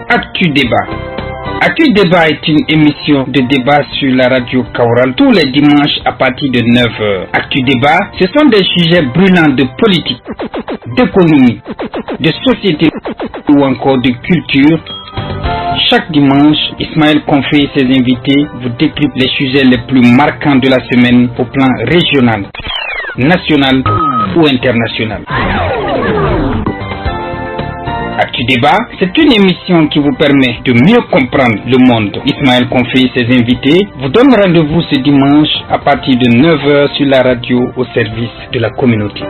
Actu Débat. Actu Débat est une émission de débat sur la radio Kaoural tous les dimanches à partir de 9h. Actu Débat, ce sont des sujets brûlants de politique, d'économie, de société ou encore de culture. Chaque dimanche, Ismaël Konfé et ses invités vous décryptent les sujets les plus marquants de la semaine au plan régional, national ou international. Actu Débat, c'est une émission qui vous permet de mieux comprendre le monde. Ismaël Konfé et ses invités vous donnent rendez-vous ce dimanche à partir de 9h sur la radio au service de la communauté.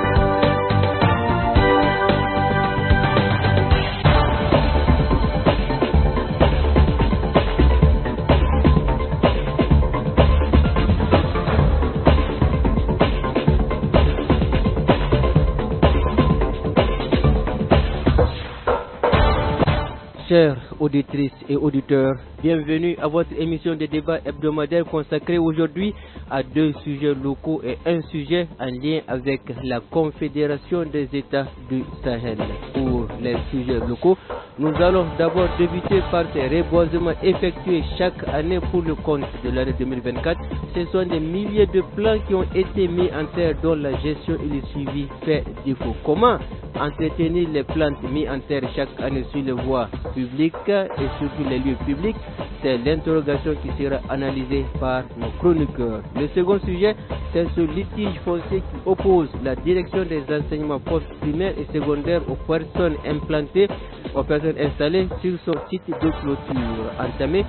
Chères auditrices et auditeurs, bienvenue à votre émission de débat hebdomadaire consacrée aujourd'hui à deux sujets locaux et un sujet en lien avec la Confédération des États du Sahel. Pour les sujets locaux, nous allons d'abord débuter par ces reboisements effectués chaque année pour le compte de l'année 2024. Ce sont des milliers de plants qui ont été mis en terre dont la gestion et le suivi fait défaut. Comment entretenir les plantes mises en terre chaque année sur les voies publiques et surtout les lieux publics? C'est l'interrogation qui sera analysée par nos chroniqueurs. Le second sujet, c'est ce litige foncier qui oppose la direction des enseignements post-primaires et secondaires aux personnes implantées, aux personnes installées sur son site de clôture entamé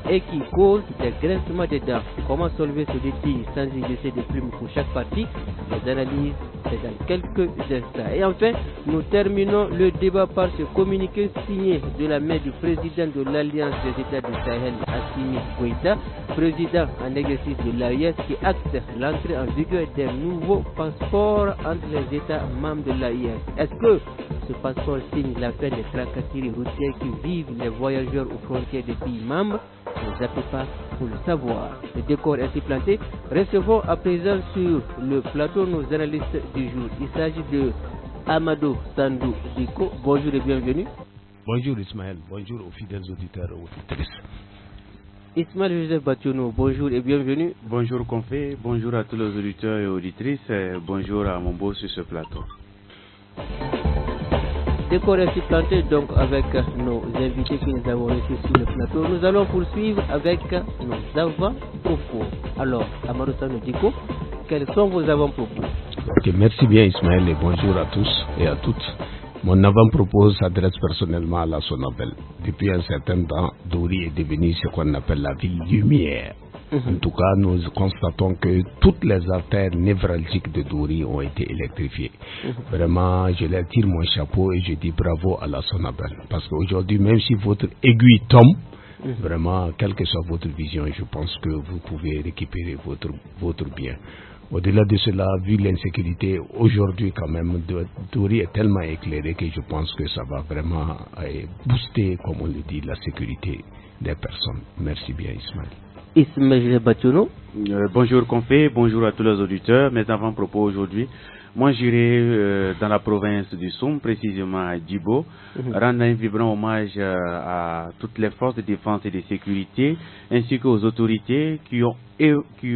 et qui cause des grincements de dents. Comment solver ce litige sans y laisser de plumes pour chaque partie? Les analyses, c'est dans quelques instants. Et enfin, nous terminons le débat par ce communiqué signé de la main du président de l'Alliance des États du Sahel, Assimi Goïta, président en exercice de l'AES, qui acte l'entrée en vigueur des nouveaux passeports entre les États membres de l'AES. Est-ce que ce passeport signe la fin des tracasseries routières qui vivent les voyageurs aux frontières des pays membres? Ne zappez pas pour le savoir. Le décor ainsi planté. Recevons à présent sur le plateau nos analystes du jour. Il s'agit de Amadou Sandou Diko. Bonjour et bienvenue. Bonjour Ismaël, bonjour aux fidèles auditeurs et auditrices. Ismaël Joseph Batouno, bonjour et bienvenue. Bonjour Confé, bonjour à tous les auditeurs et auditrices, et bonjour à mon boss sur ce plateau. Décor ainsi planté donc avec nos invités que nous avons reçus sur le plateau. Nous allons poursuivre avec nos avant-propos. Alors, Amadou Sandou Diko, quels sont vos avant-propos? Ok, merci bien Ismaël et bonjour à tous et à toutes. Mon avant-propos s'adresse personnellement à la Sonabel. Depuis un certain temps, Dori est devenue ce qu'on appelle la ville lumière. En tout cas, nous constatons que toutes les artères névralgiques de Dori ont été électrifiées. Vraiment, je leur tire mon chapeau et je dis bravo à la Sonabel. Parce qu'aujourd'hui, même si votre aiguille tombe, vraiment, quelle que soit votre vision, je pense que vous pouvez récupérer votre bien. Au-delà de cela, vu l'insécurité, aujourd'hui quand même, Dori est tellement éclairé que je pense que ça va vraiment booster, comme on le dit, la sécurité des personnes. Merci bien Ismaël. Ismaël Batouno. Bonjour Confé, bonjour à tous les auditeurs. Mes avant-propos aujourd'hui, moi j'irai dans la province du Soum, précisément à Djibo, rendre un vibrant hommage à toutes les forces de défense et de sécurité, ainsi qu'aux autorités qui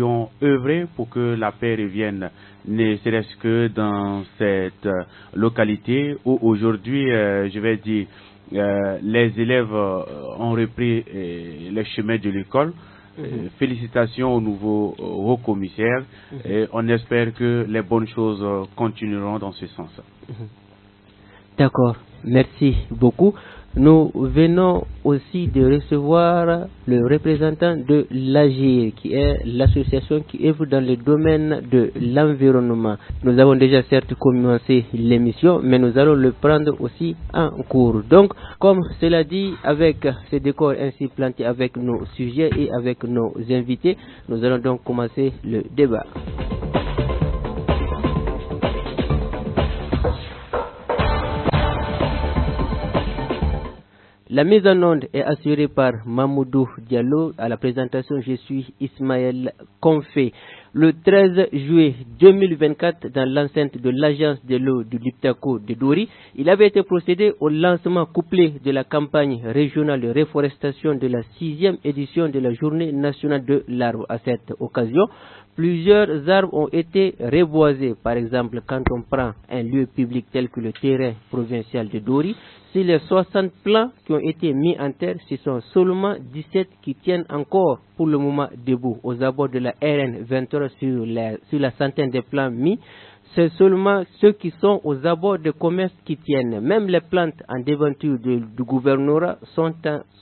ont œuvré pour que la paix revienne, ne serait-ce que dans cette localité où aujourd'hui, je vais dire, les élèves ont repris les chemins de l'école. Félicitations au nouveau haut commissaire et on espère que les bonnes choses continueront dans ce sens. D'accord, merci beaucoup. Nous venons aussi de recevoir le représentant de l'AGIR, qui est l'association qui œuvre dans le domaine de l'environnement. Nous avons déjà certes commencé l'émission, mais nous allons le prendre aussi en cours. Donc, comme cela dit, avec ce décor ainsi planté avec nos sujets et avec nos invités, nous allons donc commencer le débat. La mise en onde est assurée par Mamoudou Diallo. À la présentation, je suis Ismaël Konfé. Le 13 juillet 2024, dans l'enceinte de l'agence de l'eau du Liptako de Dori, il avait été procédé au lancement couplé de la campagne régionale de réforestation de la 6e édition de la Journée nationale de l'arbre. À cette occasion, plusieurs arbres ont été reboisés. Par exemple, quand on prend un lieu public tel que le terrain provincial de Dori, sur les 60 plants qui ont été mis en terre, ce sont seulement 17 qui tiennent encore pour le moment debout. Aux abords de la RN 23 sur la centaine de plants mis, c'est seulement ceux qui sont aux abords de commerce qui tiennent. Même les plantes en devanture du gouvernorat sont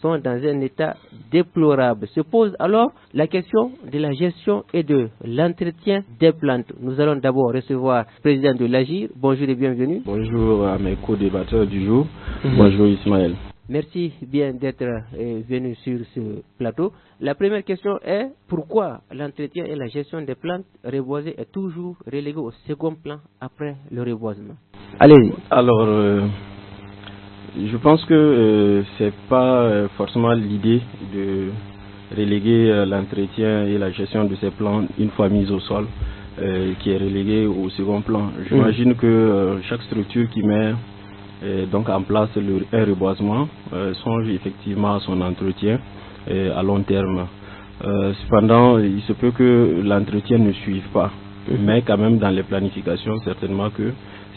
dans un état déplorable. Se pose alors la question de la gestion et de l'entretien des plantes. Nous allons d'abord recevoir le président de l'AGIR. Bonjour et bienvenue. Bonjour à mes co-débatteurs du jour. Bonjour Ismaël. Merci bien d'être venu sur ce plateau. La première question est pourquoi l'entretien et la gestion des plantes reboisées est toujours relégué au second plan après le reboisement? Allez-y. Alors, je pense que c'est pas forcément l'idée de reléguer l'entretien et la gestion de ces plantes une fois mis au sol qui est relégué au second plan. J'imagine que chaque structure qui met donc en place un reboisement songe effectivement à son entretien à long terme. Cependant, il se peut que l'entretien ne suive pas, mais quand même dans les planifications, certainement que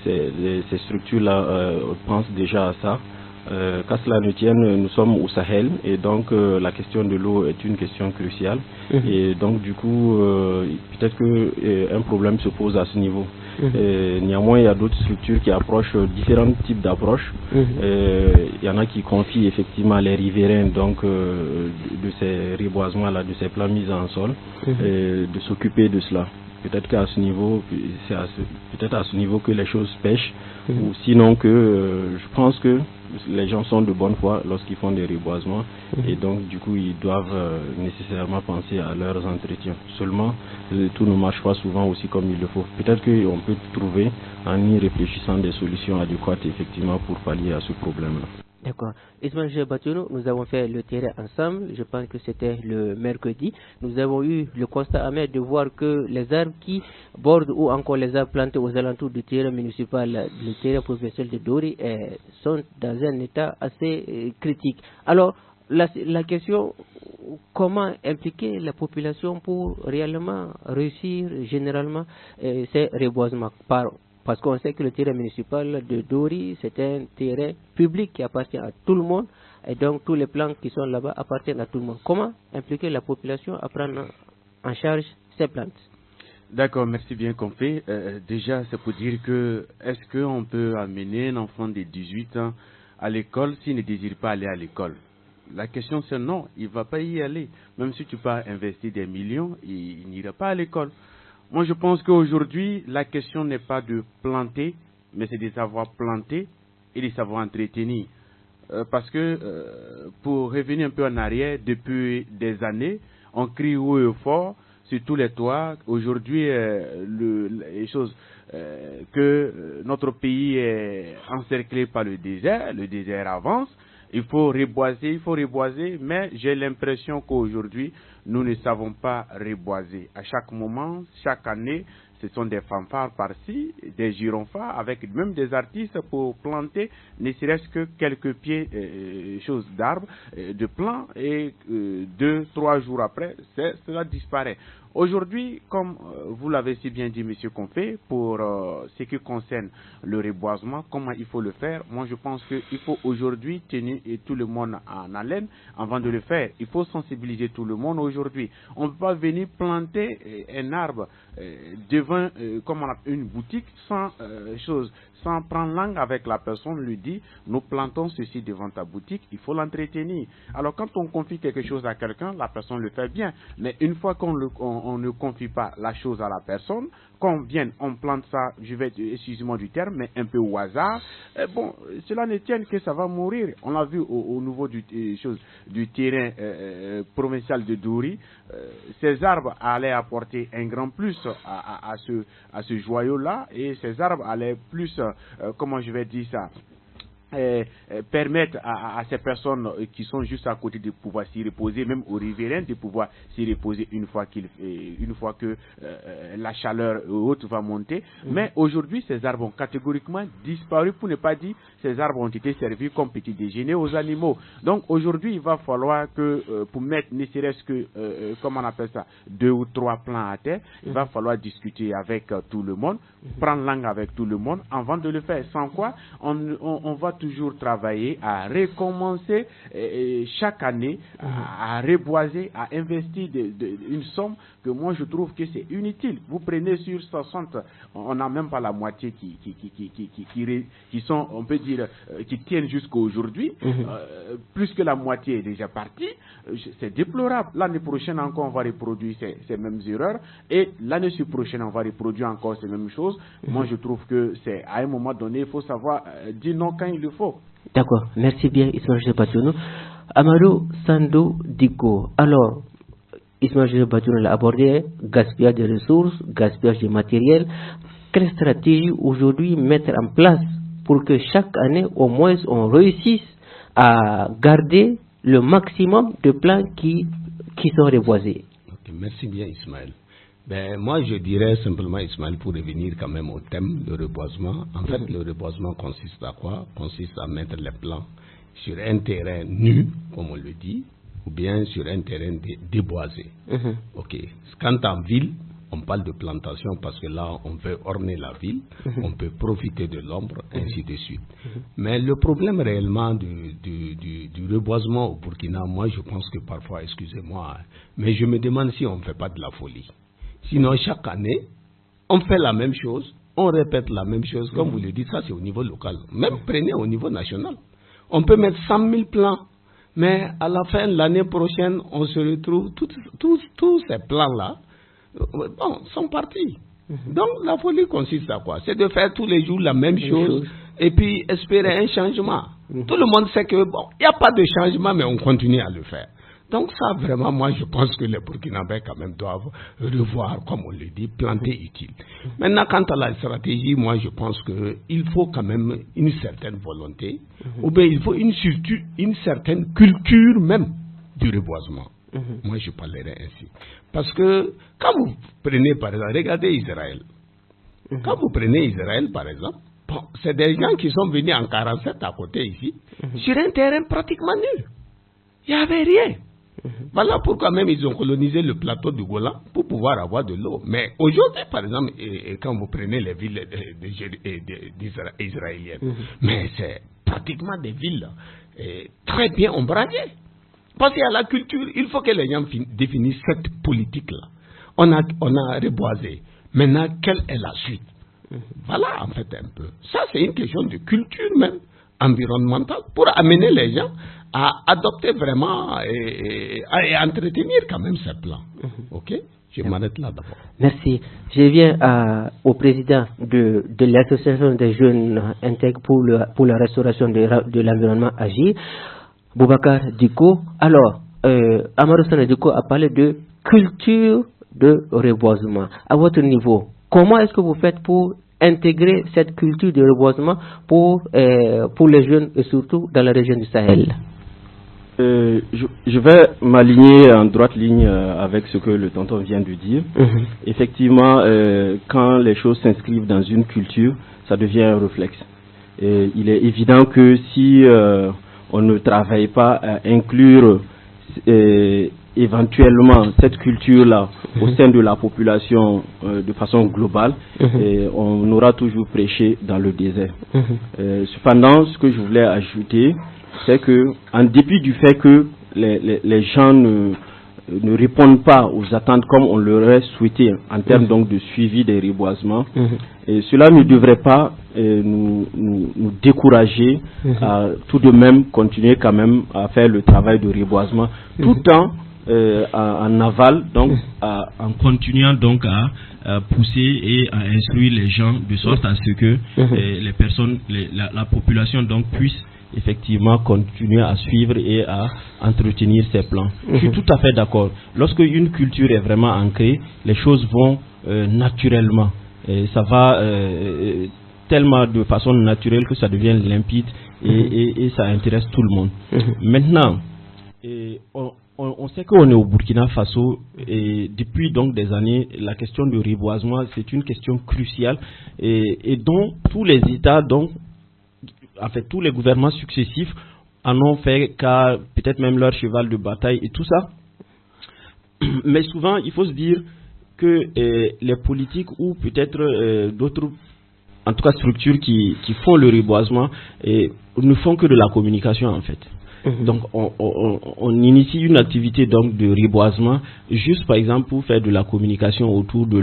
ces structures-là pensent déjà à ça. Qu'à cela ne tienne, nous sommes au Sahel et donc la question de l'eau est une question cruciale. Et donc du coup, peut-être qu'un problème se pose à ce niveau. Néanmoins, il y a d'autres structures qui approchent différents types d'approches. Il y en a qui confient effectivement les riverains donc de ces reboisements-là, de ces plans mis en sol, de s'occuper de cela. Peut-être qu'à ce niveau, c'est peut-être à ce niveau que les choses pêchent, ou sinon que je pense que les gens sont de bonne foi lorsqu'ils font des reboisements et donc du coup ils doivent nécessairement penser à leurs entretiens. Seulement, tout ne marche pas souvent aussi comme il le faut. Peut-être qu'on peut trouver en y réfléchissant des solutions adéquates effectivement pour pallier à ce problème-là. D'accord. Ismaël Batono, nous avons fait le terrain ensemble, je pense que c'était le mercredi. Nous avons eu le constat amer de voir que les arbres qui bordent ou encore les arbres plantés aux alentours du terrain municipal, du terrain provincial de Dori, sont dans un état assez critique. Alors, la question, comment impliquer la population pour réellement réussir généralement ces reboisements parce qu'on sait que le terrain municipal de Dori, c'est un terrain public qui appartient à tout le monde. Et donc, tous les plans qui sont là-bas appartiennent à tout le monde. Comment impliquer la population à prendre en charge ces plantes? D'accord, merci bien compris. Déjà, c'est pour dire que est-ce qu'on peut amener un enfant de 18 ans à l'école s'il ne désire pas aller à l'école? La question c'est non, il ne va pas y aller. Même si tu peux investir des millions, il n'ira pas à l'école. Moi, je pense qu'aujourd'hui, la question n'est pas de planter, mais c'est de savoir planter et de savoir entretenir. Parce que, pour revenir un peu en arrière, depuis des années, on crie haut et fort sur tous les toits. Aujourd'hui, les choses que notre pays est encerclé par le désert avance. Il faut reboiser, mais j'ai l'impression qu'aujourd'hui, nous ne savons pas reboiser. À chaque moment, chaque année, ce sont des fanfares par-ci, des gyrophares, avec même des artistes pour planter, ne serait-ce que quelques pieds d'arbres, de plants, et 2-3 jours après, cela disparaît. Aujourd'hui, comme vous l'avez si bien dit, monsieur Konfé, pour ce qui concerne le reboisement, comment il faut le faire, moi je pense qu'il faut aujourd'hui tenir tout le monde en haleine avant de le faire. Il faut sensibiliser tout le monde aujourd'hui. On ne peut pas venir planter un arbre devant comme une boutique sans prendre langue avec la personne, lui dit, nous plantons ceci devant ta boutique, il faut l'entretenir. Alors quand on confie quelque chose à quelqu'un, la personne le fait bien. Mais une fois qu'on ne confie pas la chose à la personne, qu'on vienne, on plante ça, excusez-moi du terme, mais un peu au hasard, bon, cela ne tient que ça va mourir. On l'a vu au niveau du terrain provincial de Dori, ces arbres allaient apporter un grand plus à ce joyau-là, et ces arbres allaient plus, comment je vais dire ça, permettre à ces personnes qui sont juste à côté de pouvoir s'y reposer, même aux riverains de pouvoir s'y reposer une fois que la chaleur haute va monter. Mais aujourd'hui, ces arbres ont catégoriquement disparu, pour ne pas dire ces arbres ont été servis comme petit déjeuner aux animaux. Donc aujourd'hui, il va falloir que pour mettre ne serait-ce que, comment on appelle ça, 2 ou 3 plans à terre, il va falloir discuter avec tout le monde, prendre langue avec tout le monde avant de le faire. Sans quoi, on va toujours travailler à recommencer chaque année, à reboiser, à investir une somme que moi je trouve que c'est inutile. Vous prenez sur 60, on n'a même pas la moitié qui sont, on peut dire, qui tiennent jusqu'à aujourd'hui. Plus que la moitié est déjà partie. C'est déplorable. L'année prochaine encore, on va reproduire ces mêmes erreurs, et l'année prochaine, on va reproduire encore ces mêmes choses. Moi, je trouve que c'est à un moment donné, il faut savoir dire non quand il le faut. D'accord, merci bien Ismaël Batono. Amadou Sando Diko, alors Ismaël Batono l'a abordé, gaspillage de ressources, gaspillage de matériel. Quelle stratégie aujourd'hui mettre en place pour que chaque année au moins on réussisse à garder le maximum de plants qui sont reboisés? Okay, merci bien Ismaël. Moi, je dirais simplement, Ismaël, pour revenir quand même au thème de reboisement. En fait, le reboisement consiste à quoi? Consiste à mettre les plants sur un terrain nu, comme on le dit, ou bien sur un terrain déboisé. Ok. Quand en ville, on parle de plantation parce que là, on veut orner la ville, on peut profiter de l'ombre, ainsi de suite. Mais le problème réellement du reboisement au Burkina, moi, je pense que parfois, excusez-moi, mais je me demande si on ne fait pas de la folie. Sinon, chaque année, on fait la même chose, on répète la même chose. Comme vous le dites, ça c'est au niveau local. Même prenez au niveau national. On peut mettre 100 000 plans, mais à la fin de l'année prochaine, on se retrouve, tous ces plans-là, sont partis. Donc, la folie consiste à quoi? C'est de faire tous les jours la même chose et puis espérer un changement. Tout le monde sait que, il n'y a pas de changement, mais on continue à le faire. Donc ça, vraiment, moi, je pense que les Burkinabés, quand même, doivent revoir, comme on le dit, planter utile. Maintenant, quant à la stratégie, moi, je pense qu'il faut quand même une certaine volonté, ou bien il faut une certaine culture même du reboisement. Moi, je parlerai ainsi. Parce que, quand vous prenez, par exemple, regardez Israël. Quand vous prenez Israël, par exemple, c'est des gens qui sont venus en 47 à côté ici, sur un terrain pratiquement nul. Il n'y avait rien. Voilà pourquoi même ils ont colonisé le plateau du Golan pour pouvoir avoir de l'eau. Mais aujourd'hui, par exemple, quand vous prenez les villes israéliennes, mais c'est pratiquement des villes très bien ombragées. Parce qu'il y a la culture, il faut que les gens définissent cette politique-là. On a reboisé. Maintenant, quelle est la suite? Voilà, en fait, un peu. Ça, c'est une question de culture même, environnementale, pour amener les gens à adopter vraiment et entretenir quand même ces plans. Ok? Je m'arrête là d'abord. Merci. Je viens au président de l'association des jeunes intègres pour la restauration de l'environnement Agir, Boubacar Diko. Alors, Amadou Sando Diko a parlé de culture de reboisement. À votre niveau, comment est-ce que vous faites pour intégrer cette culture de reboisement pour les jeunes et surtout dans la région du Sahel? Je vais m'aligner en droite ligne avec ce que le tonton vient de dire. Effectivement, quand les choses s'inscrivent dans une culture, ça devient un réflexe. Et il est évident que si on ne travaille pas à inclure éventuellement cette culture-là au sein de la population de façon globale, on aura toujours prêché dans le désert. Cependant, ce que je voulais ajouter, c'est que, en dépit du fait que les gens ne répondent pas aux attentes comme on l'aurait souhaité en termes donc de suivi des reboisements, et cela ne devrait pas nous décourager à tout de même continuer quand même à faire le travail de reboisement tout en aval, donc en continuant donc à pousser et à instruire les gens de sorte à ce que les personnes, la population donc puisse effectivement continuer à suivre et à entretenir ces plans. Je suis tout à fait d'accord. Lorsque une culture est vraiment ancrée, les choses vont naturellement. Et ça va tellement de façon naturelle que ça devient limpide et ça intéresse tout le monde. Maintenant, on sait qu'on est au Burkina Faso et depuis donc des années, la question du reboisement, c'est une question cruciale et dont tous les États, donc, en fait, tous les gouvernements successifs en ont fait cas, peut-être même leur cheval de bataille et tout ça. Mais souvent, il faut se dire que les politiques ou peut-être d'autres, en tout cas structures qui font le reboisement ne font que de la communication en fait. Donc on initie une activité donc de reboisement juste par exemple pour faire de la communication autour de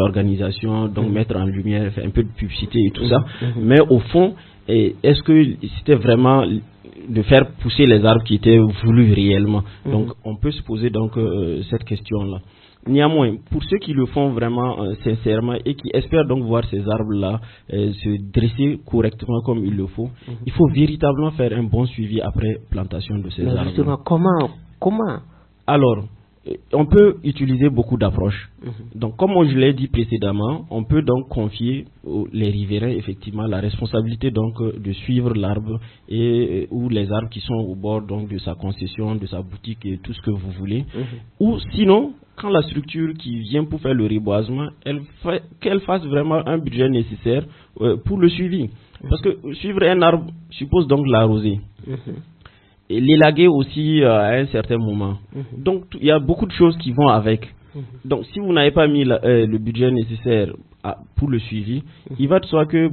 l'organisation, donc mettre en lumière, faire un peu de publicité et tout ça. Mais au fond, est-ce que c'était vraiment de faire pousser les arbres qui étaient voulus réellement? Donc on peut se poser donc cette question-là. Néanmoins, pour ceux qui le font vraiment sincèrement et qui espèrent donc voir ces arbres-là se dresser correctement comme il le faut, il faut véritablement faire un bon suivi après plantation de ces arbres. Justement, comment? Alors, on peut utiliser beaucoup d'approches. Donc, comme je l'ai dit précédemment, on peut donc confier les riverains effectivement la responsabilité donc de suivre l'arbre ou les arbres qui sont au bord donc de sa concession, de sa boutique et tout ce que vous voulez. Ou sinon, quand la structure qui vient pour faire le reboisement, qu'elle fasse vraiment un budget nécessaire pour le suivi. Parce que suivre un arbre suppose donc l'arroser. Et l'élaguer aussi à un certain moment. Donc, il y a beaucoup de choses qui vont avec. Donc, si vous n'avez pas mis le budget nécessaire pour le suivi, il va de soi que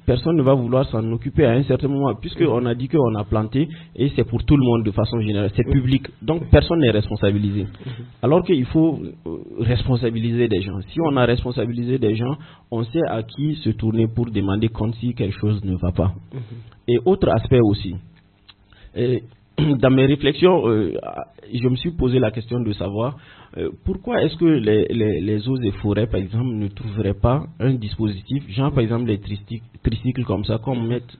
personne ne va vouloir s'en occuper à un certain moment, puisqu'on a dit qu'on a planté et c'est pour tout le monde de façon générale, c'est public. Donc, personne n'est responsabilisé. Alors qu'il faut responsabiliser des gens. Si on a responsabilisé des gens, on sait à qui se tourner pour demander compte si quelque chose ne va pas. Et autre aspect aussi. Dans mes réflexions, je me suis posé la question de savoir pourquoi est-ce que les eaux et forêts, par exemple, ne trouveraient pas un dispositif, genre par exemple les tricycles comme ça, comme mettre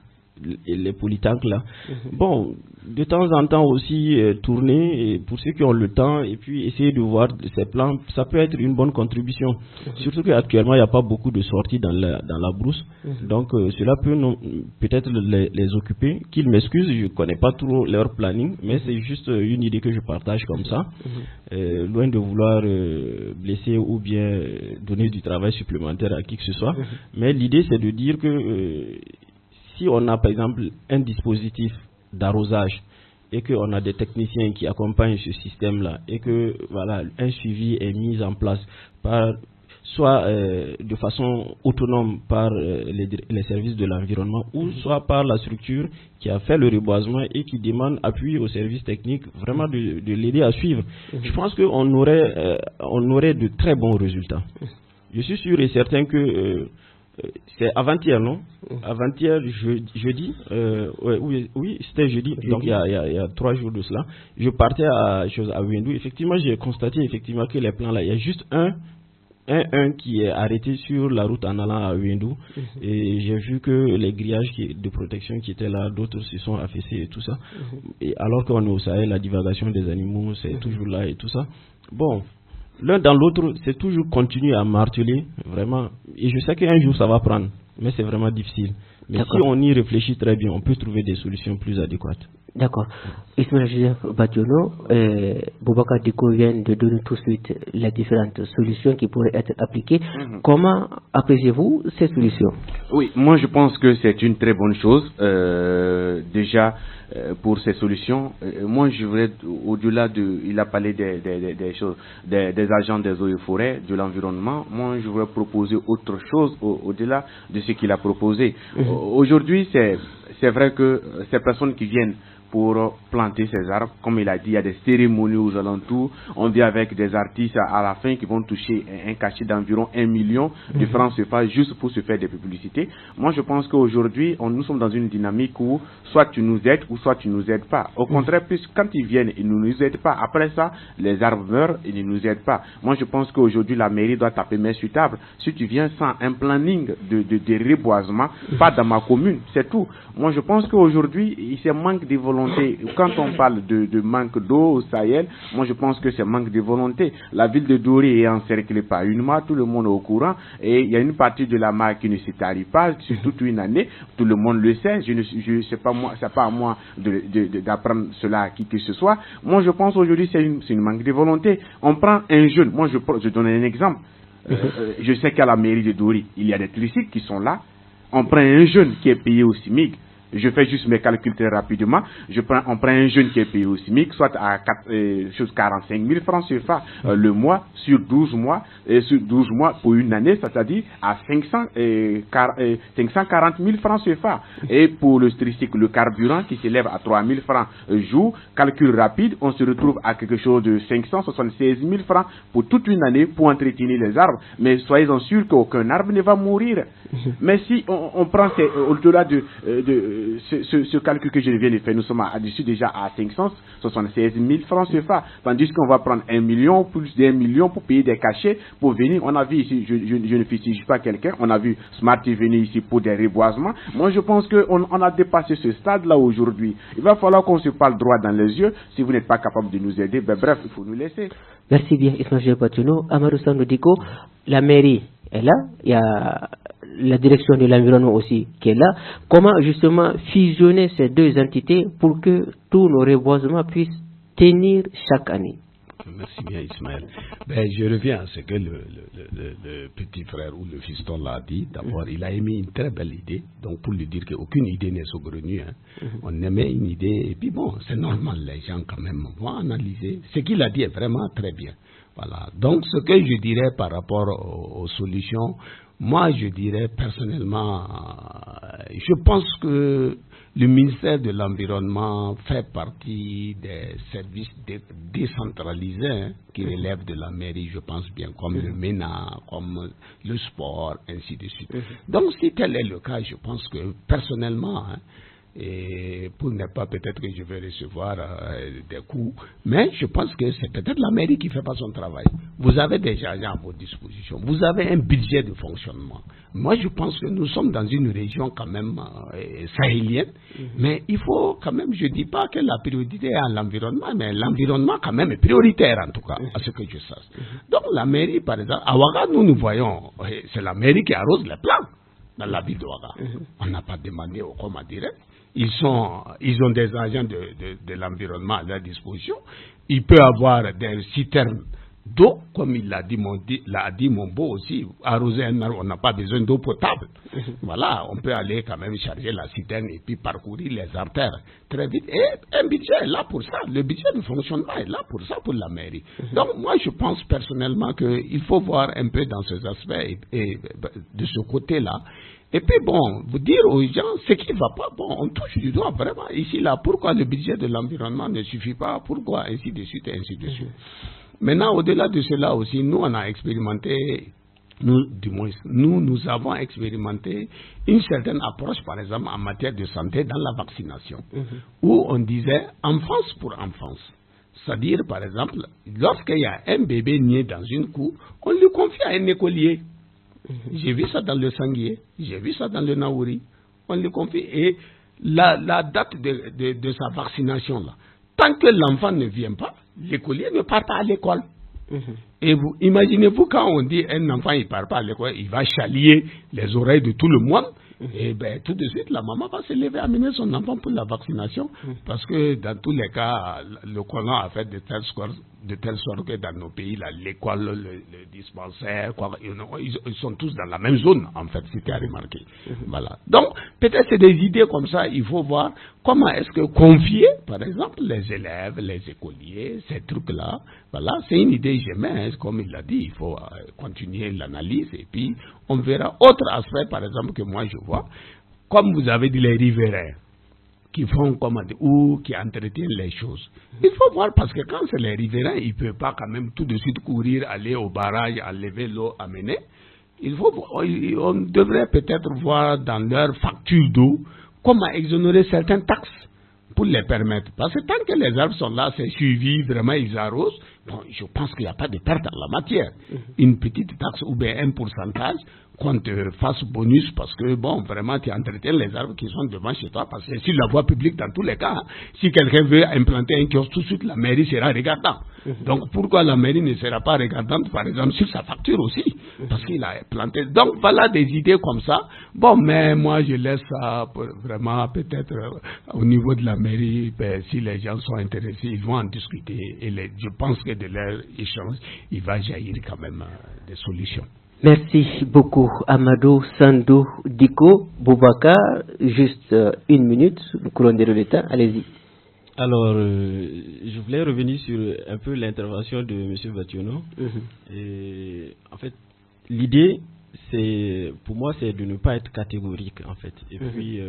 les polytanks là. Bon, de temps en temps aussi tourner, et pour ceux qui ont le temps, et puis essayer de voir ces plans, ça peut être une bonne contribution. Surtout qu'actuellement, il n'y a pas beaucoup de sorties dans la brousse. Donc, cela peut peut-être les occuper. Qu'ils m'excusent, je ne connais pas trop leur planning, mais c'est juste une idée que je partage comme ça. Loin de vouloir blesser ou bien donner du travail supplémentaire à qui que ce soit. Mais l'idée, c'est de dire que si on a par exemple un dispositif d'arrosage et qu'on a des techniciens qui accompagnent ce système-là et que voilà, un suivi est mis en place soit de façon autonome par les services de l'environnement ou soit par la structure qui a fait le reboisement et qui demande appui aux services techniques, vraiment de l'aider à suivre. Je pense qu'on aurait de très bons résultats. Je suis sûr et certain que c'est avant-hier, non? Avant-hier, jeudi, oui, c'était jeudi, donc il y a 3 jours de cela. Je partais à Windou. Effectivement, j'ai constaté effectivement que les plans là, il y a juste un qui est arrêté sur la route en allant à Windou. Et j'ai vu que les grillages de protection qui étaient là, d'autres se sont affaissés et tout ça. Et alors qu'on est au Sahel, la divagation des animaux, c'est toujours là et tout ça. Bon. L'un dans l'autre, c'est toujours continuer à marteler, vraiment. Et je sais qu'un jour, ça va prendre, mais c'est vraiment difficile. Mais si on y réfléchit très bien, on peut trouver des solutions plus adéquates. D'accord. Ismaël Joseph Badiono, Boubacar Diko vient de donner tout de suite les différentes solutions qui pourraient être appliquées. Comment appréciez-vous ces solutions? Oui, moi je pense que c'est une très bonne chose. Déjà, pour ces solutions, moi je voudrais, au-delà il a parlé des choses, des agents des eaux et forêts, de l'environnement, moi je voudrais proposer autre chose au-delà de ce qu'il a proposé. Aujourd'hui, c'est vrai que ces personnes qui viennent pour planter ces arbres, comme il a dit, il y a des cérémonies aux alentours, on vient avec des artistes à la fin qui vont toucher un cachet d'environ 1 million de francs CFA juste pour se faire des publicités. Moi je pense qu'aujourd'hui, nous sommes dans une dynamique où soit tu nous aides ou soit tu nous aides pas. Au contraire, puisque quand ils viennent, ils ne nous aident pas. Après ça, les arbres meurent, ils ne nous aident pas. Moi je pense qu'aujourd'hui, la mairie doit taper main sur table. Si tu viens sans un planning de reboisement, pas dans ma commune, c'est tout. Moi je pense qu'aujourd'hui, il se manque de volonté volonté. Quand on parle de manque d'eau au Sahel, moi je pense que c'est manque de volonté. La ville de Dori est encerclée par une mare, tout le monde est au courant, et il y a une partie de la mare qui ne se tarit pas sur toute une année, tout le monde le sait, je sais pas moi, c'est pas à moi d'apprendre cela à qui que ce soit. Moi je pense aujourd'hui c'est une manque de volonté. On prend un jeune, moi je donne un exemple, je sais qu'à la mairie de Dori, il y a des tricycles qui sont là, on prend un jeune qui est payé au SMIC. Je fais juste mes calculs très rapidement. On prend un jeune qui est payé au SMIC, soit à 45 000 francs CFA le mois, sur 12 mois, pour une année, c'est-à-dire à 540 000 francs CFA. Et pour le tricycle, le carburant qui s'élève à 3 000 francs jour, calcul rapide, on se retrouve à quelque chose de 576 000 francs pour toute une année pour entretenir les arbres. Mais soyez-en sûrs qu'aucun arbre ne va mourir. Mais si on prend au-delà de ce calcul que je viens de faire, nous sommes dessus déjà à 576 000 francs CFA, tandis qu'on va prendre 1 million, plus d'1 million pour payer des cachets, pour venir. On a vu ici, je ne fustige pas quelqu'un, on a vu Smart venir ici pour des reboisements. Moi, je pense qu'on a dépassé ce stade-là aujourd'hui. Il va falloir qu'on se parle droit dans les yeux. Si vous n'êtes pas capable de nous aider, bref, il faut nous laisser. Merci bien, Ismaël Patouno. Amadou Sandodiko, la mairie est là, il y a la direction de l'environnement aussi qui est là. Comment justement fusionner ces deux entités pour que tous nos reboisements puissent tenir chaque année? Merci bien Ismaël. Je reviens à ce que le petit frère ou le fiston l'a dit. D'abord, il a émis une très belle idée. Donc pour lui dire qu'aucune idée n'est saugrenue. On émet une idée et puis bon, c'est normal, les gens quand même vont analyser. Ce qu'il a dit est vraiment très bien. Voilà. Donc ce que je dirais par rapport aux solutions, moi je dirais personnellement, je pense que le ministère de l'Environnement fait partie des services décentralisés qui relèvent de la mairie, je pense bien, comme le MENA, comme le sport, ainsi de suite. Donc si tel est le cas, je pense que personnellement, et pour ne pas peut-être que je vais recevoir des coups, mais je pense que c'est peut-être la mairie qui ne fait pas son travail. Vous avez des agents à votre disposition, vous avez un budget de fonctionnement. Moi je pense que nous sommes dans une région quand même sahélienne, mais il faut quand même, je ne dis pas que la priorité est à l'environnement, mais l'environnement quand même est prioritaire en tout cas, à ce que je sache. Donc la mairie par exemple, à Ouaga nous voyons, c'est la mairie qui arrose les plants dans la ville de Ouaga. On n'a pas demandé au commun direct. Ils ont des agents de l'environnement à leur disposition. Il peut avoir des citernes d'eau, comme il l'a dit mon beau aussi. Arroser un arbre, on n'a pas besoin d'eau potable. Voilà, on peut aller quand même charger la citerne et puis parcourir les artères très vite. Et un budget est là pour ça. Le budget de fonctionnement est là pour ça, pour la mairie. Donc moi je pense personnellement qu'il faut voir un peu dans ces aspects et de ce côté-là. Et puis bon, vous dire aux gens ce qui ne va pas, bon, on touche du doigt vraiment ici, là, pourquoi le budget de l'environnement ne suffit pas, pourquoi, ainsi de suite, et ainsi de suite. Maintenant, au-delà de cela aussi, nous, on a expérimenté, nous avons expérimenté une certaine approche, par exemple, en matière de santé dans la vaccination, où on disait enfance pour enfance. C'est-à-dire, par exemple, lorsqu'il y a un bébé né dans une cour, on le confie à un écolier. J'ai vu ça dans le Sanguier, j'ai vu ça dans le Naouri. On le confie. Et la date de sa vaccination, là, tant que l'enfant ne vient pas, l'écolier ne part pas à l'école. Et vous imaginez-vous quand on dit un enfant il ne part pas à l'école, il va chalier les oreilles de tout le monde. Et bien tout de suite, la maman va se lever à amener son enfant pour la vaccination. Parce que dans tous les cas, le Coran a fait de telle sorte que dans nos pays, l'école, le dispensaire, ils sont tous dans la même zone, en fait, si tu as remarqué. Voilà. Donc, peut-être c'est des idées comme ça, il faut voir comment est-ce que confier, par exemple, les élèves, les écoliers, ces trucs-là. Voilà, c'est une idée que j'aimais, comme il l'a dit, il faut continuer l'analyse et puis on verra. Autre aspect, par exemple, que moi je vois, comme vous avez dit, les riverains qui font ou qui entretiennent les choses. Il faut voir parce que quand c'est les riverains, ils ne peuvent pas quand même tout de suite courir, aller au barrage, enlever l'eau, amener. On devrait peut-être voir dans leur facture d'eau comment exonérer certaines taxes pour les permettre. Parce que tant que les arbres sont là, c'est suivi, vraiment ils arrosent. Bon, je pense qu'il n'y a pas de perte en la matière. Une petite taxe ou bien un pourcentage qu'on te fasse bonus parce que, bon, vraiment, tu entretiens les arbres qui sont devant chez toi parce que c'est sur la voie publique dans tous les cas. Si quelqu'un veut implanter un kiosque, tout de suite, la mairie sera regardante. Donc, pourquoi la mairie ne sera pas regardante, par exemple, sur sa facture aussi? Parce qu'il a planté. Donc, voilà des idées comme ça. Bon, mais moi, je laisse ça vraiment peut-être au niveau de la mairie. Ben, si les gens sont intéressés, ils vont en discuter. Et je pense que de leur échange, il va jaillir quand même des solutions. Merci beaucoup, Amadou Sandou Diko. Boubacar, juste une minute, nous courons de l'État, allez-y. Alors, je voulais revenir sur un peu l'intervention de M. Bationo. Et, en fait, l'idée, pour moi, c'est de ne pas être catégorique, en fait. Et puis,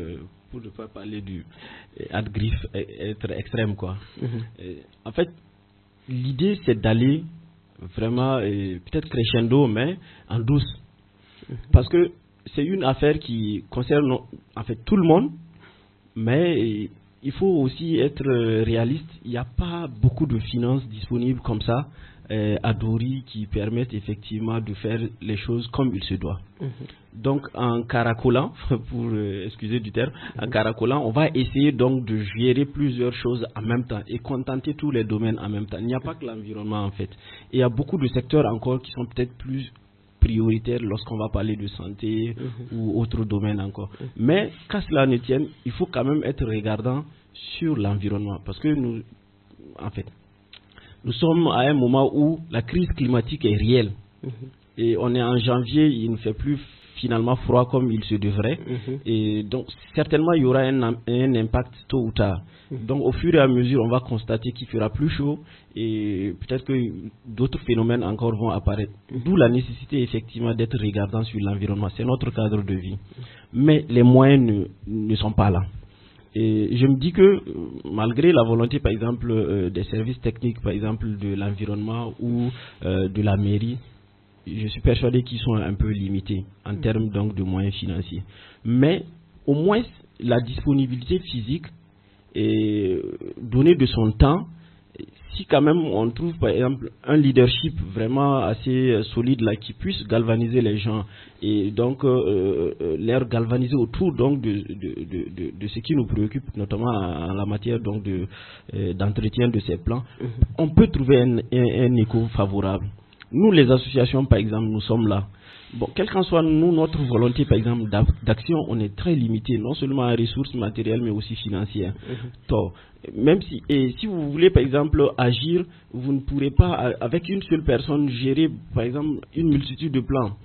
pour ne pas parler du griffe, être extrême, quoi. En fait, l'idée, c'est d'aller vraiment, peut-être crescendo, mais en douce. Parce que c'est une affaire qui concerne, en fait, tout le monde, mais il faut aussi être réaliste. Il n'y a pas beaucoup de finances disponibles comme ça à Dori qui permettent effectivement de faire les choses comme il se doit. Donc en caracolant, pour excuser du terme, en caracolant, on va essayer donc de gérer plusieurs choses en même temps et contenter tous les domaines en même temps. Il n'y a pas que l'environnement en fait. Et il y a beaucoup de secteurs encore qui sont peut-être plus prioritaires lorsqu'on va parler de santé ou autres domaines encore. Mais qu'à cela ne tienne, il faut quand même être regardant sur l'environnement parce que nous, en fait, nous sommes à un moment où la crise climatique est réelle. Et on est en janvier, il ne fait plus finalement froid comme il se devrait. Et donc, certainement, il y aura un impact tôt ou tard. Donc, au fur et à mesure, on va constater qu'il fera plus chaud et peut-être que d'autres phénomènes encore vont apparaître. D'où la nécessité, effectivement, d'être regardant sur l'environnement. C'est notre cadre de vie. Mais les moyens ne sont pas là. Et je me dis que malgré la volonté, par exemple, des services techniques, par exemple, de l'environnement ou de la mairie, je suis persuadé qu'ils sont un peu limités en termes donc de moyens financiers. Mais au moins, la disponibilité physique et donner de son temps, si quand même on trouve par exemple un leadership vraiment assez solide là qui puisse galvaniser les gens et donc les galvaniser autour donc de ce qui nous préoccupe notamment en la matière donc d'entretien de ces plans, on peut trouver un écho favorable. Nous les associations par exemple nous sommes là. Bon, quelle qu'en soit nous, notre volonté, par exemple, d'action, on est très limité, non seulement en ressources matérielles, mais aussi financières. Même si vous voulez, par exemple, agir, vous ne pourrez pas, avec une seule personne, gérer, par exemple, une multitude de plans.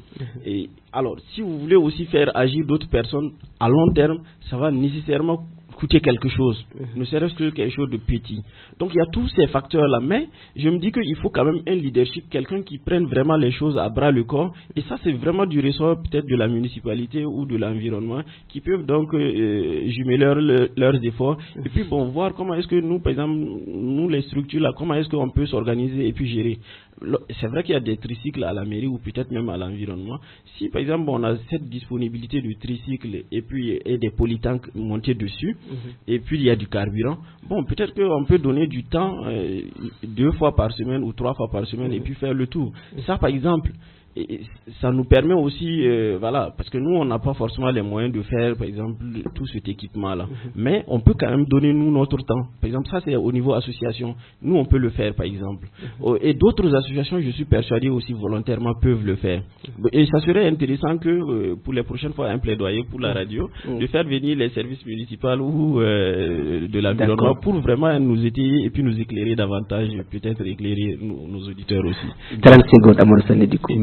Et alors, si vous voulez aussi faire agir d'autres personnes, à long terme, ça va nécessairement coûter quelque chose, ne serait-ce que quelque chose de petit. Donc il y a tous ces facteurs-là, mais je me dis qu'il faut quand même un leadership, quelqu'un qui prenne vraiment les choses à bras le corps, et ça c'est vraiment du ressort peut-être de la municipalité ou de l'environnement, qui peuvent donc jumeler leurs efforts, et puis bon, voir comment est-ce que nous, par exemple, nous les structures là, comment est-ce qu'on peut s'organiser et puis gérer. C'est vrai qu'il y a des tricycles à la mairie ou peut-être même à l'environnement. Si par exemple on a cette disponibilité du tricycle et puis des polytanks montés dessus, et puis il y a du carburant, bon peut-être qu'on peut donner du temps 2 fois par semaine ou 3 fois par semaine et puis faire le tour. Ça par exemple, et ça nous permet aussi, voilà, parce que nous on n'a pas forcément les moyens de faire par exemple tout cet équipement là, mais on peut quand même donner nous notre temps. Par exemple ça c'est au niveau association, nous on peut le faire par exemple, et d'autres associations je suis persuadé aussi volontairement peuvent le faire, et ça serait intéressant que pour les prochaines fois un plaidoyer pour la radio, de faire venir les services municipaux ou de l'environnement pour vraiment nous étayer et puis nous éclairer davantage, peut-être éclairer nos auditeurs aussi. 30 secondes Amadou Sandou Diko.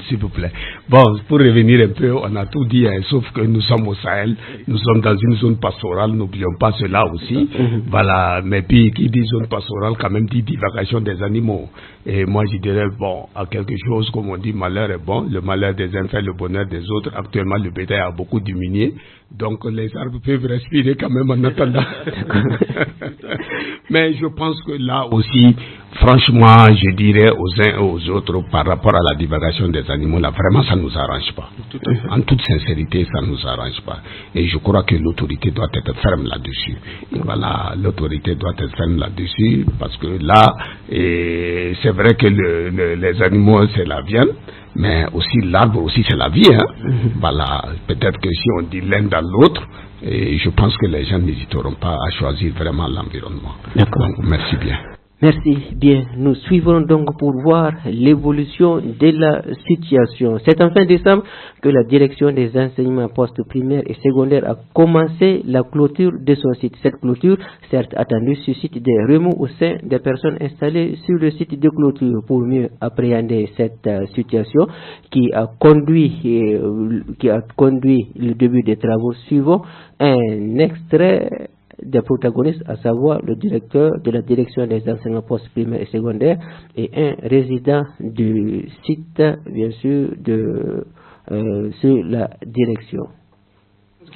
S'il vous plaît. Bon, pour revenir un peu, on a tout dit, hein, sauf que nous sommes au Sahel, nous sommes dans une zone pastorale, n'oublions pas cela aussi. Voilà, mais puis qui dit zone pastorale, quand même dit divagation des animaux. Et moi je dirais, bon, à quelque chose, comme on dit, malheur est bon, le malheur des uns fait le bonheur des autres. Actuellement, le bétail a beaucoup diminué, donc les arbres peuvent respirer quand même en attendant. Mais je pense que là aussi, franchement, je dirais aux uns et aux autres, par rapport à la divagation des animaux, là, vraiment, ça ne nous arrange pas. En toute sincérité, ça ne nous arrange pas. Et je crois que l'autorité doit être ferme là-dessus. Voilà, l'autorité doit être ferme là-dessus, parce que là, c'est vrai que les animaux, c'est la viande, mais aussi l'arbre aussi, c'est la vie. Voilà, peut-être que si on dit l'un dans l'autre, et je pense que les gens n'hésiteront pas à choisir vraiment l'environnement. Donc, merci bien. Merci bien. Nous suivrons donc pour voir l'évolution de la situation. C'est en fin décembre que la direction des enseignements post-primaires et secondaires a commencé la clôture de son site. Cette clôture, certes attendue, suscite des remous au sein des personnes installées sur le site de clôture. Pour mieux appréhender cette situation qui a conduit le début des travaux suivants, un extrait des protagonistes, à savoir le directeur de la direction des enseignements post-primaires et secondaires et un résident du site, bien sûr, sur la direction.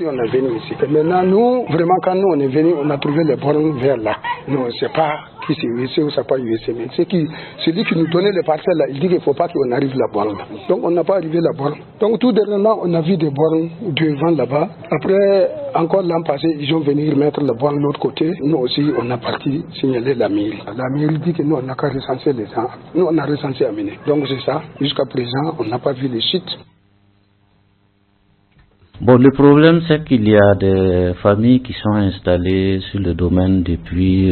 On est venu ici. Et maintenant, nous, vraiment, quand nous on est venu, on a trouvé les bornes vers là. Nous, on ne sait pas qui c'est USC ou c'est pas USC. Mais celui qui nous donnait les parcelles là, il dit qu'il ne faut pas qu'on arrive la borne. Donc, on n'a pas arrivé la borne. Donc, tout dernièrement, on a vu des bornes devant là-bas. Après, encore l'an passé, ils ont venu mettre la borne de l'autre côté. Nous aussi, on a parti signaler la mairie. La mairie dit que nous, on n'a qu'à recenser les gens. Nous, on a recensé à mener. Donc, c'est ça. Jusqu'à présent, on n'a pas vu les sites. Bon, le problème, c'est qu'il y a des familles qui sont installées sur le domaine depuis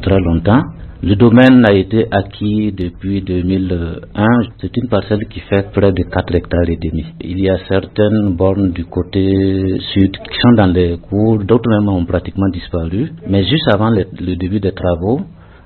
très longtemps. Le domaine a été acquis depuis 2001. C'est une parcelle qui fait près de 4 hectares et demi. Il y a certaines bornes du côté sud qui sont dans les cours, d'autres même ont pratiquement disparu. Mais juste avant le début des travaux,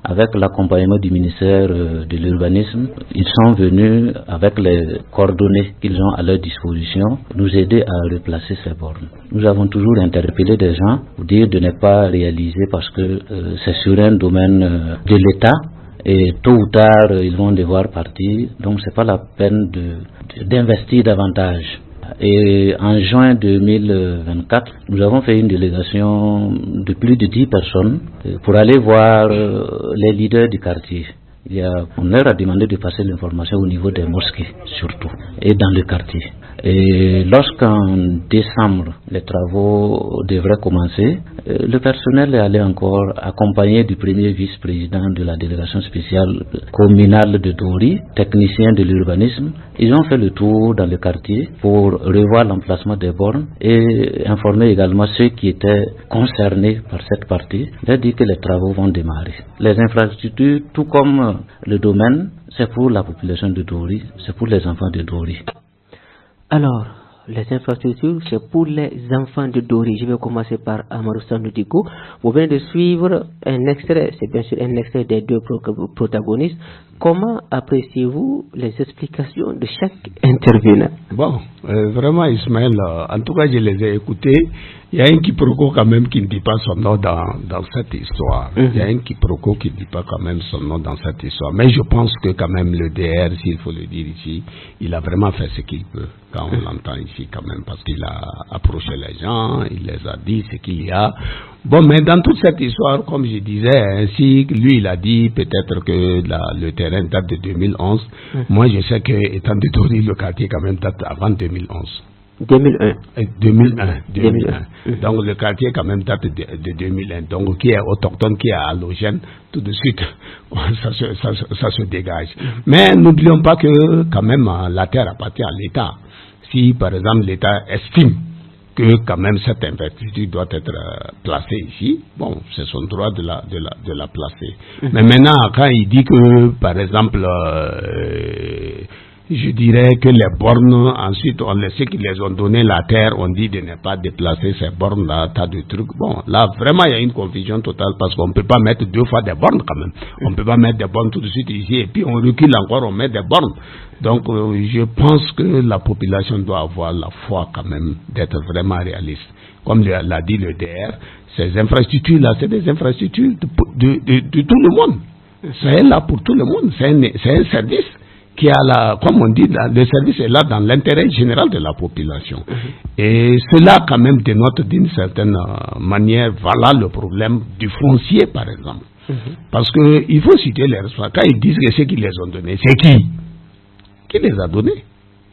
avec l'accompagnement du ministère de l'urbanisme, ils sont venus avec les coordonnées qu'ils ont à leur disposition nous aider à replacer ces bornes. Nous avons toujours interpellé des gens pour dire de ne pas réaliser parce que c'est sur un domaine de l'État et tôt ou tard ils vont devoir partir, donc c'est pas la peine d'investir davantage. Et en juin 2024, nous avons fait une délégation de plus de 10 personnes pour aller voir les leaders du quartier. On leur a demandé de passer l'information au niveau des mosquées, surtout, et dans le quartier. Et lorsqu'en décembre, les travaux devraient commencer, le personnel est allé encore accompagné du premier vice-président de la délégation spéciale communale de Dori, technicien de l'urbanisme. Ils ont fait le tour dans le quartier pour revoir l'emplacement des bornes et informer également ceux qui étaient concernés par cette partie, leur dire que les travaux vont démarrer. Les infrastructures, tout comme le domaine, c'est pour la population de Dori, c'est pour les enfants de Dori. Alors, les infrastructures, c'est pour les enfants de Dori. Je vais commencer par Amadou Sanoudiko. Vous venez de suivre un extrait, c'est bien sûr un extrait des deux protagonistes. Comment appréciez-vous les explications de chaque intervenant? Bon, vraiment Ismaël, en tout cas je les ai écoutés. Il y a un quiproquo quand même qui ne dit pas son nom dans cette histoire. Il y a un quiproquo qui ne dit pas quand même son nom dans cette histoire. Mais je pense que quand même le DR, s'il faut le dire ici, il a vraiment fait ce qu'il peut quand on l'entend ici quand même, parce qu'il a approché les gens, il les a dit ce qu'il y a. Bon, mais dans toute cette histoire, comme je disais, ainsi lui il a dit peut-être que le terrain date de 2011. Moi je sais que étant de Dori, le quartier quand même date avant 2011. 2001. Donc le quartier quand même date de 2001. Donc qui est autochtone, qui est halogène, tout de suite ça se dégage. Mais n'oublions pas que quand même la terre appartient à l'État. Si par exemple l'État estime que quand même cette infrastructure doit être placée ici, bon, c'est son droit de la placer. Mais maintenant, quand il dit que, par exemple, je dirais que les bornes, ensuite, on les sait qu'ils les ont donné la terre, on dit de ne pas déplacer ces bornes-là, tas de trucs. Bon, là, vraiment, il y a une confusion totale parce qu'on ne peut pas mettre 2 fois des bornes quand même. On ne peut pas mettre des bornes tout de suite ici et puis on recule encore, on met des bornes. Donc, je pense que la population doit avoir la foi quand même d'être vraiment réaliste. Comme l'a dit le DR, ces infrastructures-là, c'est des infrastructures de tout le monde. C'est là pour tout le monde. C'est un service qui a comme on dit, le service est là dans l'intérêt général de la population. Et cela quand même dénote d'une certaine manière, voilà le problème du foncier par exemple. Parce que il faut citer les responsables. Quand ils disent que ceux qui les ont donnés, c'est qui les a donnés?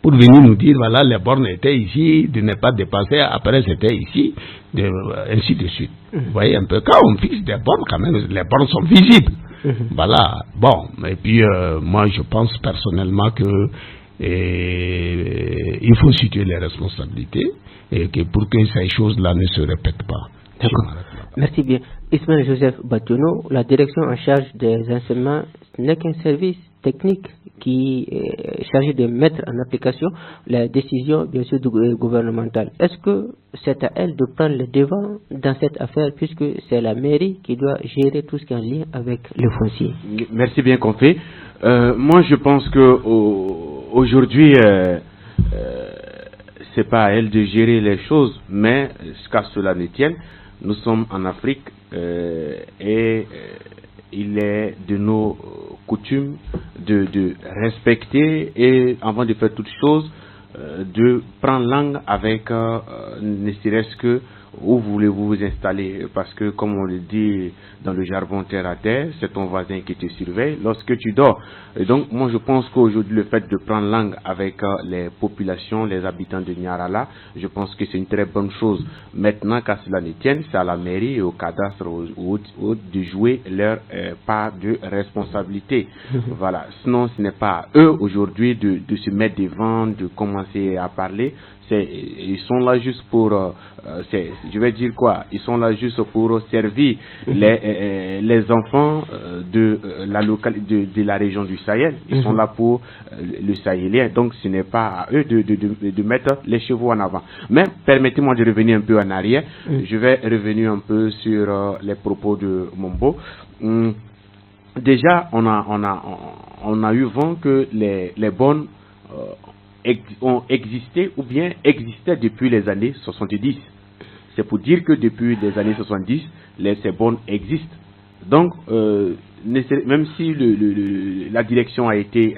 Pour venir nous dire, voilà, les bornes étaient ici, de ne pas dépasser, après c'était ici, ainsi de suite. Vous voyez un peu, quand on fixe des bornes, quand même, les bornes sont visibles. Voilà, bon, et puis moi je pense personnellement que il faut situer les responsabilités et que pour que ces choses-là ne se répètent pas. Merci bien. Ismaël Joseph Bationo, la direction en charge des enseignements n'est qu'un service technique qui est chargé de mettre en application les décisions bien sûr gouvernementales. Est-ce que c'est à elle de prendre le devant dans cette affaire puisque c'est la mairie qui doit gérer tout ce qui est en lien avec le foncier? Merci bien qu'on fait. Moi je pense que aujourd'hui c'est pas à elle de gérer les choses, mais qu'à cela ne tienne, nous sommes en Afrique et il est de nos coutumes de respecter et avant de faire toute chose de prendre langue avec ne serait-ce que où voulez-vous vous installer, parce que comme on le dit dans le jargon terre à terre, c'est ton voisin qui te surveille lorsque tu dors. Et donc moi je pense qu'aujourd'hui le fait de prendre langue avec les populations, les habitants de Niarala, je pense que c'est une très bonne chose. Maintenant qu'à cela ne tienne, c'est à la mairie et au cadastre de jouer leur part de responsabilité. Voilà. Sinon ce n'est pas à eux aujourd'hui de se mettre devant, de commencer à parler. Ils sont là juste pour, je vais dire quoi, ils sont là juste pour servir les enfants de la région du Sahel. Ils sont là pour le Sahélien. Donc ce n'est pas à eux de mettre les chevaux en avant. Mais permettez-moi de revenir un peu en arrière. Je vais revenir un peu sur les propos de Mombo. Déjà, on a eu vent que les bonnes ont existé ou bien existaient depuis les années 70. C'est pour dire que depuis les années 70, ces bornes existent. Donc, même si la direction a été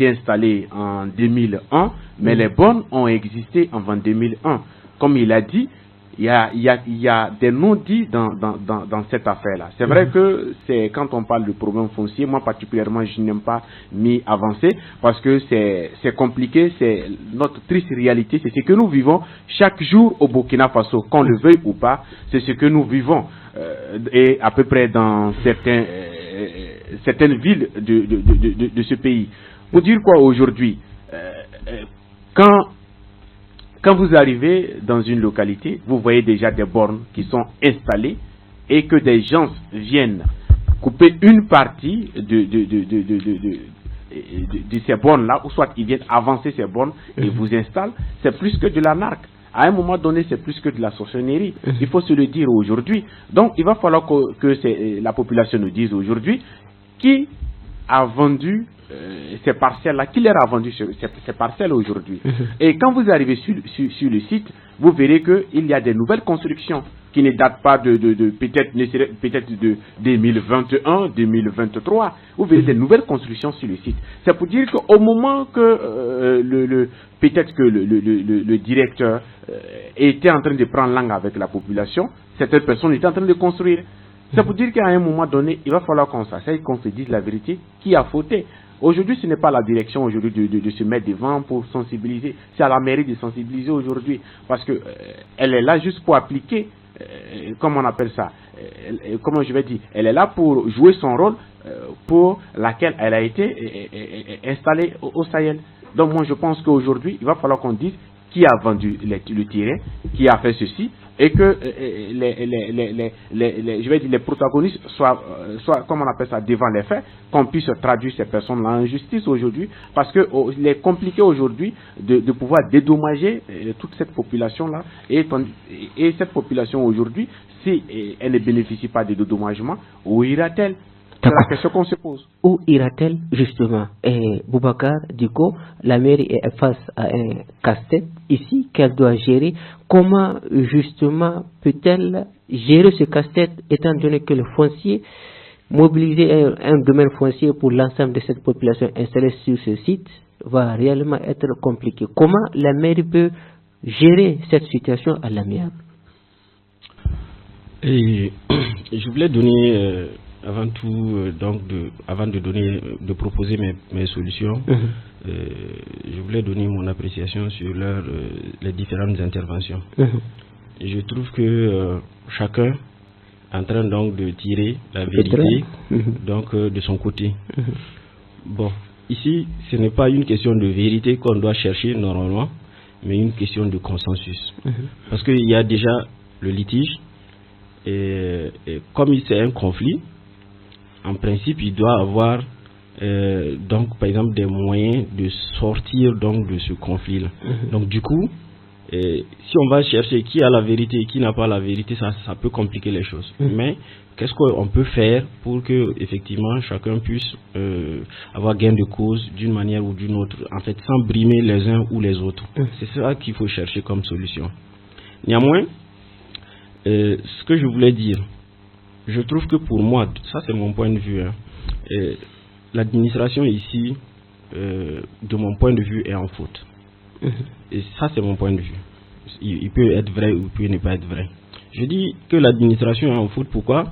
installée en 2001, mais les bornes ont existé avant 2001. Comme il a dit, il y a des non-dits dans cette affaire-là. C'est vrai que quand on parle de problème foncier, moi particulièrement, je n'aime pas m'y avancer parce que c'est compliqué, c'est notre triste réalité, c'est ce que nous vivons chaque jour au Burkina Faso, qu'on le veuille ou pas, c'est ce que nous vivons. Et à peu près dans certaines villes de ce pays. Pour dire quoi aujourd'hui, quand vous arrivez dans une localité, vous voyez déjà des bornes qui sont installées et que des gens viennent couper une partie de ces bornes-là, ou soit ils viennent avancer ces bornes et vous installent, c'est plus que de la narque. À un moment donné, c'est plus que de la sorcellerie. Il faut se le dire aujourd'hui. Donc, il va falloir que la population nous dise aujourd'hui qui a vendu ces parcelles-là, qui leur a vendu ces parcelles aujourd'hui. Et quand vous arrivez sur le site, vous verrez qu'il y a des nouvelles constructions qui ne datent pas peut-être de 2021, 2023. Vous verrez des nouvelles constructions sur le site. C'est pour dire qu'au moment que peut-être que le directeur était en train de prendre langue avec la population, certaines personnes étaient en train de construire. C'est pour dire qu'à un moment donné, il va falloir qu'on s'asseye, qu'on se dise la vérité, qui a fauté. Aujourd'hui, ce n'est pas la direction aujourd'hui de se mettre devant pour sensibiliser. C'est à la mairie de sensibiliser aujourd'hui. Parce que elle est là juste pour appliquer, comment on appelle ça, comment je vais dire, elle est là pour jouer son rôle pour laquelle elle a été installée au Sahel. Donc moi je pense qu'aujourd'hui, il va falloir qu'on dise qui a vendu le terrain, qui a fait ceci, et que je vais dire, les protagonistes soient, comme on appelle ça, devant les faits, qu'on puisse traduire ces personnes-là en justice aujourd'hui, parce que il est compliqué aujourd'hui de pouvoir dédommager toute cette population-là, et cette population aujourd'hui, si elle ne bénéficie pas de dédommagement, où ira-t-elle? C'est la question qu'on se pose. Où ira-t-elle justement? Et Boubacar Diko, la mairie est face à un casse-tête ici qu'elle doit gérer. Comment justement peut-elle gérer ce casse-tête étant donné que le foncier mobiliser un domaine foncier pour l'ensemble de cette population installée sur ce site va réellement être compliqué. Comment la mairie peut gérer cette situation à l'amiable? Et je voulais donner avant tout avant de proposer mes solutions, je voulais donner mon appréciation sur les différentes interventions. Je trouve que chacun est en train donc de tirer la vérité donc de son côté. Bon, ici ce n'est pas une question de vérité qu'on doit chercher normalement, mais une question de consensus. Parce qu'il y a déjà le litige. Et comme c'est un conflit, en principe, il doit avoir donc par exemple des moyens de sortir donc de ce conflit-là. Donc du coup, si on va chercher qui a la vérité et qui n'a pas la vérité, ça peut compliquer les choses. Mais qu'est-ce qu'on peut faire pour que effectivement chacun puisse avoir gain de cause d'une manière ou d'une autre, en fait, sans brimer les uns ou les autres. C'est ça qu'il faut chercher comme solution. Néanmoins, ce que je voulais dire, je trouve que pour moi, ça c'est mon point de vue, l'administration ici, de mon point de vue, est en faute. Et ça c'est mon point de vue. Il peut être vrai ou il peut ne pas être vrai. Je dis que l'administration est en faute, pourquoi?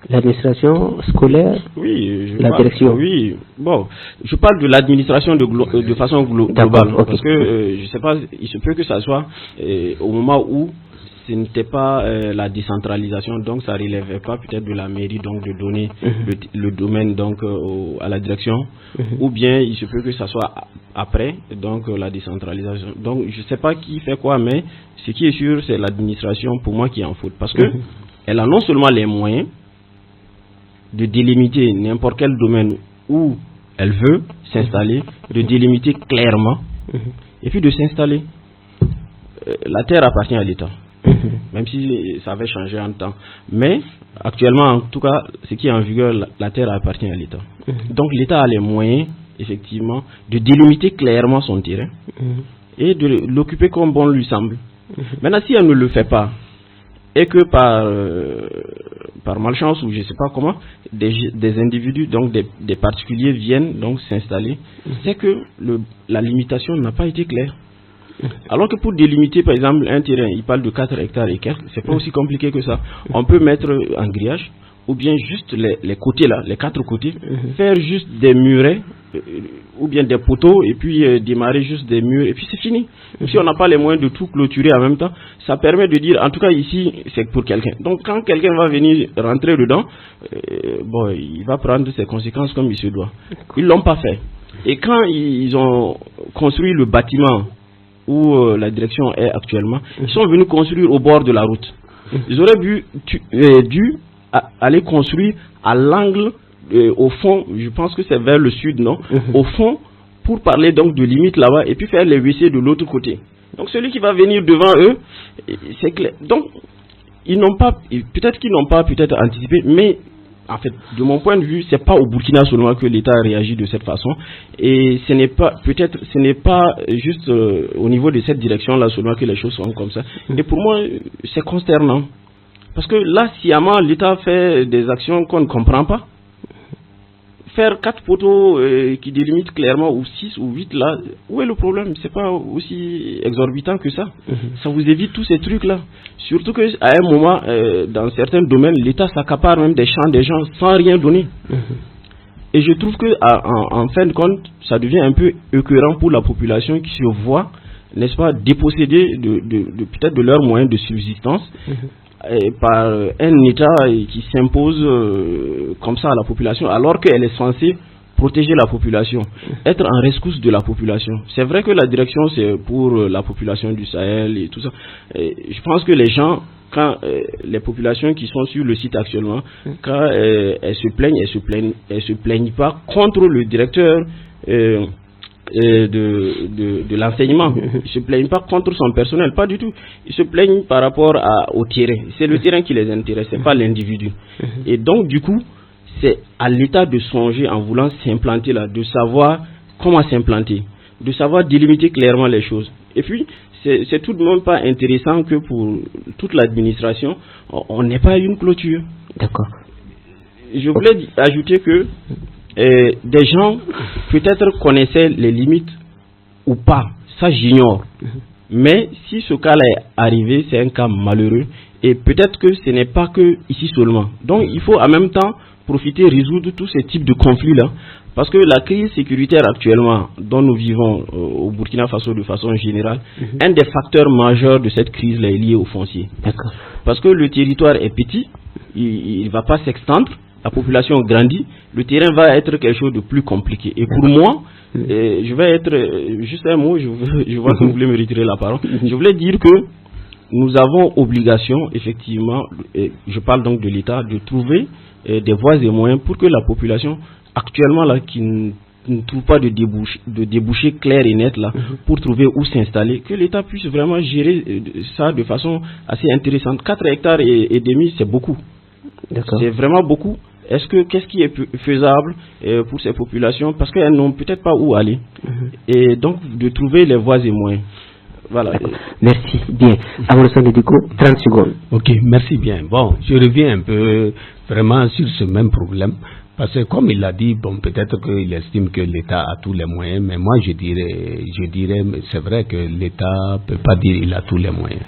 L'administration scolaire, oui, la direction. Oui, bon, je parle de l'administration de façon globale, okay. Parce que je sais pas, il se peut que ça soit au moment où ce n'était pas la décentralisation, donc ça relèvait pas peut-être de la mairie donc de donner le domaine donc à la direction, ou bien il se peut que ça soit après donc la décentralisation. Donc je sais pas qui fait quoi, mais ce qui est sûr c'est l'administration pour moi qui est en faute, parce que elle a non seulement les moyens de délimiter n'importe quel domaine où elle veut s'installer, de délimiter clairement et puis de s'installer. La terre appartient à l'État. Même si ça avait changé en temps. Mais actuellement, en tout cas, ce qui est en vigueur, la terre appartient à l'État. Donc l'État a les moyens, effectivement, de délimiter clairement son terrain et de l'occuper comme bon lui semble. Maintenant, si elle ne le fait pas, et que par malchance ou je ne sais pas comment, des individus, donc des particuliers viennent donc s'installer, c'est que la limitation n'a pas été claire. Alors que pour délimiter par exemple un terrain, il parle de 4 hectares et quelques, c'est pas aussi compliqué que ça. On peut mettre un grillage ou bien juste les côtés là, les 4 côtés, faire juste des murets ou bien des poteaux et puis démarrer juste des murs et puis c'est fini. Si on n'a pas les moyens de tout clôturer en même temps, ça permet de dire en tout cas ici c'est pour quelqu'un. Donc quand quelqu'un va venir rentrer dedans, bon, il va prendre ses conséquences comme il se doit. Ils l'ont pas fait. Et quand ils ont construit le bâtiment où la direction est actuellement, ils sont venus construire au bord de la route. Ils auraient dû aller construire à l'angle, au fond, je pense que c'est vers le sud, non? Au fond, pour parler donc de limite là-bas, et puis faire les WC de l'autre côté. Donc celui qui va venir devant eux, c'est clair. Donc, ils n'ont pas, peut-être qu'ils n'ont pas peut-être anticipé, mais en fait, de mon point de vue, c'est pas au Burkina seulement que l'État réagit de cette façon, et ce n'est pas juste au niveau de cette direction-là seulement que les choses sont comme ça. Et pour moi, c'est consternant, parce que là, sciemment, l'État fait des actions qu'on ne comprend pas. Faire 4 poteaux qui délimitent clairement, ou 6 ou 8 là, où est le problème? C'est pas aussi exorbitant que ça. Ça vous évite tous ces trucs là. Surtout qu'à un moment, dans certains domaines, l'État s'accapare même des champs des gens sans rien donner. Et je trouve que en fin de compte, ça devient un peu écœurant pour la population qui se voit, n'est-ce pas, dépossédée de peut-être de leurs moyens de subsistance. Par un État qui s'impose comme ça à la population, alors qu'elle est censée protéger la population, être en rescousse de la population. C'est vrai que la direction c'est pour la population du Sahel et tout ça. Je pense que les gens, quand les populations qui sont sur le site actuellement, quand elles se plaignent pas contre le directeur de l'enseignement. Ils se plaignent pas contre son personnel, pas du tout. Ils se plaignent par rapport au terrain. C'est le terrain qui les intéresse, c'est pas l'individu. Et donc du coup, c'est à l'État de songer, en voulant s'implanter là, de savoir comment s'implanter, de savoir délimiter clairement les choses. Et puis c'est tout de même pas intéressant que pour toute l'administration, on n'ait pas une clôture. D'accord. je voulais ajouter que des gens peut-être connaissaient les limites ou pas, ça j'ignore. Mais si ce cas-là est arrivé, c'est un cas malheureux et peut-être que ce n'est pas que ici seulement. Donc il faut en même temps profiter, résoudre tous ces types de conflits-là, parce que la crise sécuritaire actuellement dont nous vivons au Burkina Faso de façon générale, un des facteurs majeurs de cette crise-là est lié au foncier. Parce que le territoire est petit, il ne va pas s'extendre, la population grandit, le terrain va être quelque chose de plus compliqué. Et pour moi, je vais être, juste un mot, je vois que vous voulez me retirer la parole, je voulais dire que nous avons obligation, effectivement, je parle donc de l'État, de trouver des voies et moyens pour que la population, actuellement là, qui ne trouve pas de débouché clair et net là, pour trouver où s'installer, que l'État puisse vraiment gérer ça de façon assez intéressante. 4 hectares et demi, c'est beaucoup. C'est vraiment beaucoup. Qu'est-ce qui est faisable pour ces populations, parce qu'elles n'ont peut-être pas où aller. Et donc, de trouver les voies et moyens. Voilà. Merci. Bien. Amourson Diko, 30 secondes. Ok, merci bien. Bon, je reviens un peu vraiment sur ce même problème. Parce que comme il l'a dit, bon, peut-être qu'il estime que l'État a tous les moyens, mais moi je dirais, c'est vrai que l'État peut pas dire qu'il a tous les moyens.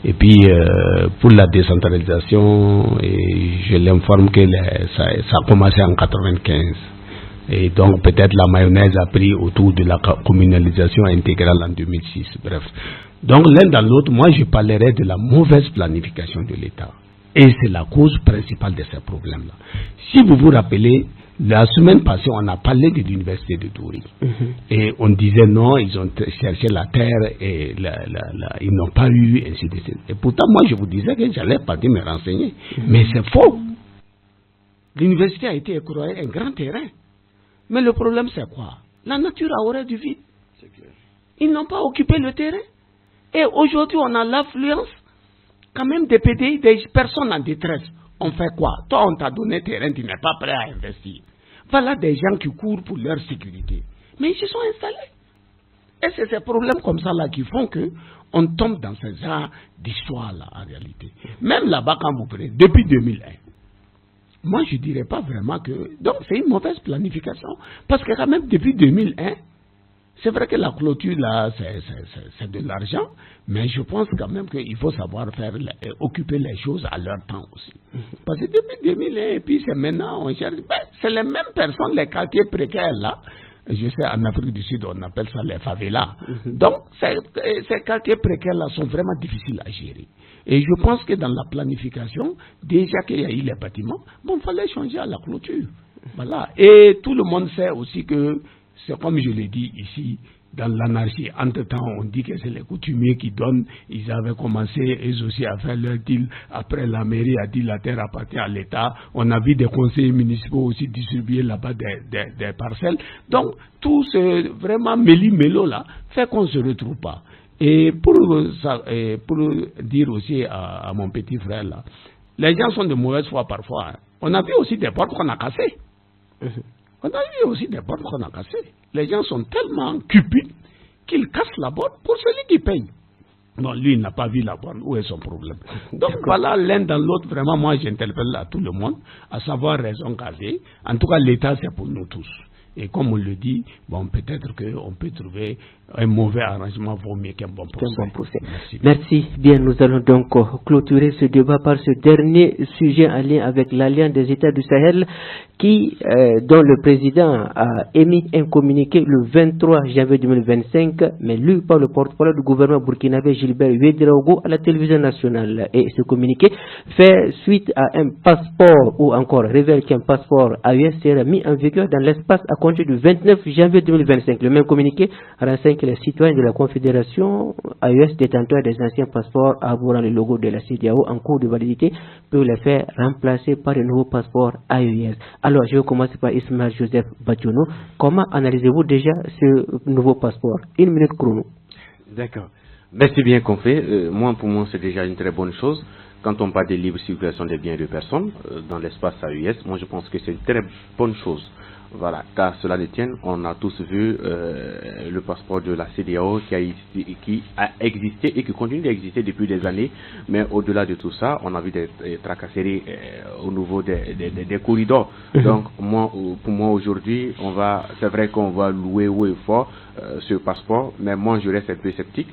Et puis pour la décentralisation, je l'informe que ça a commencé en 95. Et donc peut-être la mayonnaise a pris autour de la communalisation intégrale en 2006. Bref. Donc l'un dans l'autre, moi je parlerai de la mauvaise planification de l'État. Et c'est la cause principale de ces problèmes-là. Si vous vous rappelez, la semaine passée, on a parlé de l'université de Douri. Et on disait non, ils ont cherché la terre et ils n'ont pas eu, ainsi de suite. Et pourtant, moi, je vous disais que j'allais partir me renseigner. Mais c'est faux. L'université a été écroyée, un grand terrain. Mais le problème, c'est quoi? La nature a horreur du vide. Ils n'ont pas occupé le terrain. Et aujourd'hui, on a l'affluence quand même des PDI, des personnes en détresse. On fait quoi? Toi, on t'a donné terrain, tu n'es pas prêt à investir. Voilà des gens qui courent pour leur sécurité. Mais ils se sont installés. Et c'est ces problèmes comme ça là qui font que on tombe dans ce genre d'histoire là en réalité. Même là-bas, quand vous prenez, depuis 2001, moi je dirais pas vraiment que... Donc c'est une mauvaise planification. Parce que quand même depuis 2001, c'est vrai que la clôture là, c'est de l'argent, mais je pense quand même qu'il faut savoir occuper les choses à leur temps aussi. Parce que depuis 2001, et puis c'est maintenant, on cherche, c'est les mêmes personnes, les quartiers précaires là. Je sais, en Afrique du Sud, on appelle ça les favelas. Donc, ces quartiers précaires là sont vraiment difficiles à gérer. Et je pense que dans la planification, déjà qu'il y a eu les bâtiments, bon, il fallait changer à la clôture. Voilà. Et tout le monde sait aussi que c'est comme je l'ai dit ici, dans l'anarchie. Entre-temps, on dit que c'est les coutumiers qui donnent. Ils avaient commencé, eux aussi, à faire leur deal. Après, la mairie a dit la terre appartient à l'État. On a vu des conseillers municipaux aussi distribuer là-bas des parcelles. Donc, tout ce vraiment méli-mélo là fait qu'on ne se retrouve pas. Et pour dire aussi à mon petit frère là, les gens sont de mauvaise foi parfois. Hein. On a vu aussi des portes qu'on a cassées. On a vu aussi des bornes qu'on a cassées. Les gens sont tellement cupides qu'ils cassent la borne pour celui qui paye. Non, lui, il n'a pas vu la borne. Où est son problème? Donc voilà, l'un dans l'autre, vraiment, moi, j'interpelle à tout le monde à savoir raison garder. En tout cas, l'État, c'est pour nous tous. Et comme on le dit, bon, peut-être qu'on peut trouver un mauvais arrangement vaut mieux qu'un bon procès. Merci. Bien, nous allons donc clôturer ce débat par ce dernier sujet en lien avec l'Alliance des États du Sahel dont le président a émis un communiqué le 23 janvier 2025, mais lu par le porte-parole du gouvernement burkinabé Gilbert Ouedraogo à la télévision nationale. Et ce communiqué fait suite à un passeport, ou encore révèle qu'un passeport AES sera mis en vigueur dans l'espace à compter du 29 janvier 2025. Le même communiqué renseigne que les citoyens de la Confédération AES détenteurs des anciens passeports arborant le logo de la CEDEAO en cours de validité peuvent les faire remplacer par de nouveaux passeports AES. Alors, je vais commencer par Ismaël Joseph Bationo. Comment analysez-vous déjà ce nouveau passeport? 1 minute chrono. D'accord. Mais c'est bien qu'on fait. Pour moi, c'est déjà une très bonne chose. quand on parle de libre circulation des biens et de personnes dans l'espace AES, moi je pense que c'est une très bonne chose. Voilà, car cela ne tienne, on a tous vu le passeport de la CEDEAO qui a existé et qui continue d'exister depuis des années, mais au-delà de tout ça, on a vu des tracasseries au niveau des corridors. Donc, pour moi aujourd'hui, c'est vrai qu'on va louer haut et fort ce passeport, mais moi je reste un peu sceptique,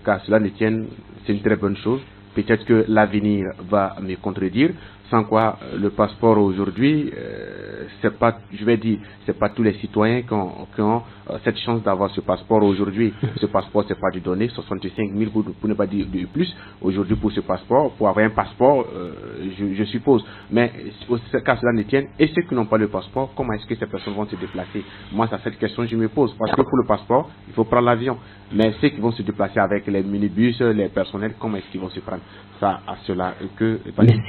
car cela ne tienne, c'est une très bonne chose. Peut-être que l'avenir va me contredire, sans quoi le passeport aujourd'hui, c'est pas tous les citoyens qui ont cette chance d'avoir ce passeport aujourd'hui. Ce passeport, c'est pas du donné, 65 000 pour ne pas dire de plus aujourd'hui pour ce passeport. Pour avoir un passeport, je suppose. Mais au cas cela ne tienne, et ceux qui n'ont pas le passeport, comment est-ce que ces personnes vont se déplacer? Moi, c'est cette question que je me pose. Parce que pour le passeport, il faut prendre l'avion. Mais ceux qui vont se déplacer avec les minibus, les personnels, comment est-ce qu'ils vont se prendre? Ça, à cela que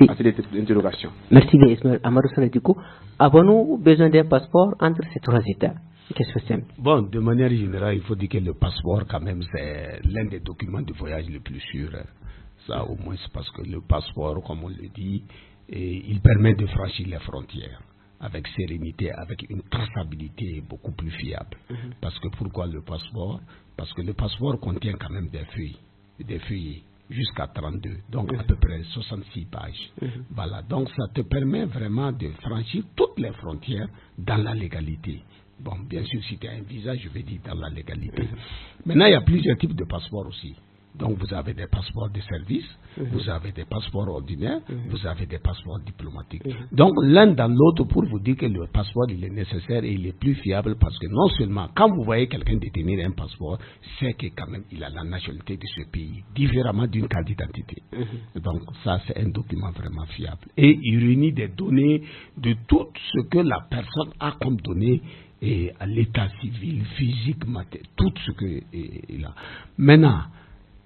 à cette interrogation. Merci bien, Ismaël Amadou Saladiko. Avons-nous besoin d'un passeport entre ces trois États? Qu'est-ce que c'est? Bon, de manière générale, il faut dire que le passeport, quand même, c'est l'un des documents de voyage les plus sûrs. Ça, au moins, c'est parce que le passeport, comme on le dit, il permet de franchir les frontières avec sérénité, avec une traçabilité beaucoup plus fiable. Parce que pourquoi le passeport? Parce que le passeport contient quand même des feuillets jusqu'à 32, donc à peu près 66 pages. Voilà, donc ça te permet vraiment de franchir toutes les frontières dans la légalité. Bon, bien sûr, si tu as un visa, je vais dire dans la légalité. Maintenant, il y a plusieurs types de passeports aussi. Donc, vous avez des passeports de service, vous avez des passeports ordinaires, vous avez des passeports diplomatiques. Donc, l'un dans l'autre, pour vous dire que le passeport, il est nécessaire et il est plus fiable parce que non seulement, quand vous voyez quelqu'un détenir un passeport, c'est que quand même, il a la nationalité de ce pays, différemment d'une carte d'identité. Donc, ça, c'est un document vraiment fiable. Et il réunit des données de tout ce que la personne a comme données et à l'état civil, physique, matériel, tout ce qu'il a. Maintenant,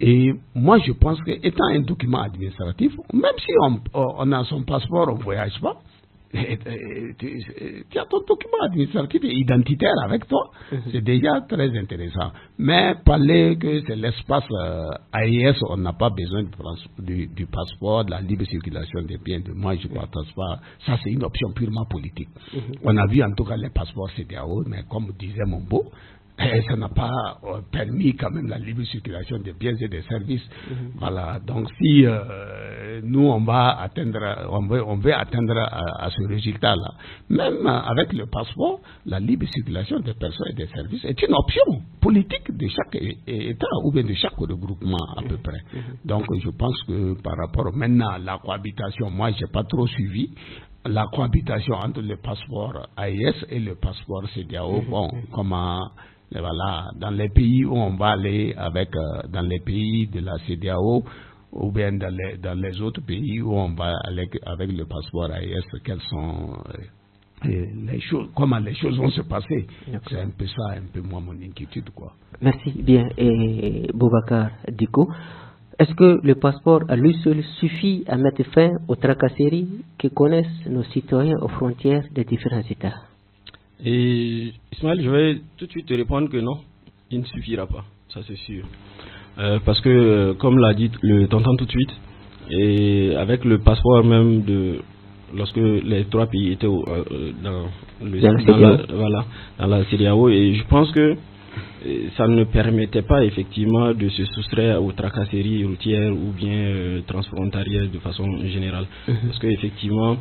et moi, je pense que étant un document administratif, même si on a son passeport, on ne voyage pas, tu as ton document administratif et identitaire avec toi, c'est déjà très intéressant. Mais parler que c'est l'espace AES, on n'a pas besoin du passeport, de la libre circulation des biens, moi je ne partage pas. Ça, c'est une option purement politique. On a vu en tout cas les passeports CEDEAO, mais comme disait mon beau, ça n'a pas permis quand même la libre circulation des biens et des services. Voilà. Donc si nous on veut atteindre à ce résultat-là, même avec le passeport, la libre circulation des personnes et des services est une option politique de chaque État ou bien de chaque regroupement à peu près. Donc je pense que par rapport maintenant à la cohabitation, moi j'ai pas trop suivi la cohabitation entre le passeport AES et le passeport CEDEAO. Bon, comment voilà, dans les pays où on va aller avec, dans les pays de la CEDEAO ou bien dans les autres pays où on va aller avec le passeport AES, quelles sont les choses, comment les choses vont se passer. C'est un peu ça, un peu moi mon inquiétude, quoi. Merci bien. Et Boubacar Diko, est-ce que le passeport à lui seul suffit à mettre fin aux tracasseries que connaissent nos citoyens aux frontières des différents États? Et Ismaël, je vais tout de suite te répondre que non, il ne suffira pas, ça c'est sûr. Parce que, comme l'a dit le tonton tout de suite, et avec le passeport même lorsque les trois pays étaient dans la CEDEAO, et je pense que ça ne permettait pas effectivement de se soustraire aux tracasseries routières ou bien transfrontalières de façon générale. Parce qu'effectivement,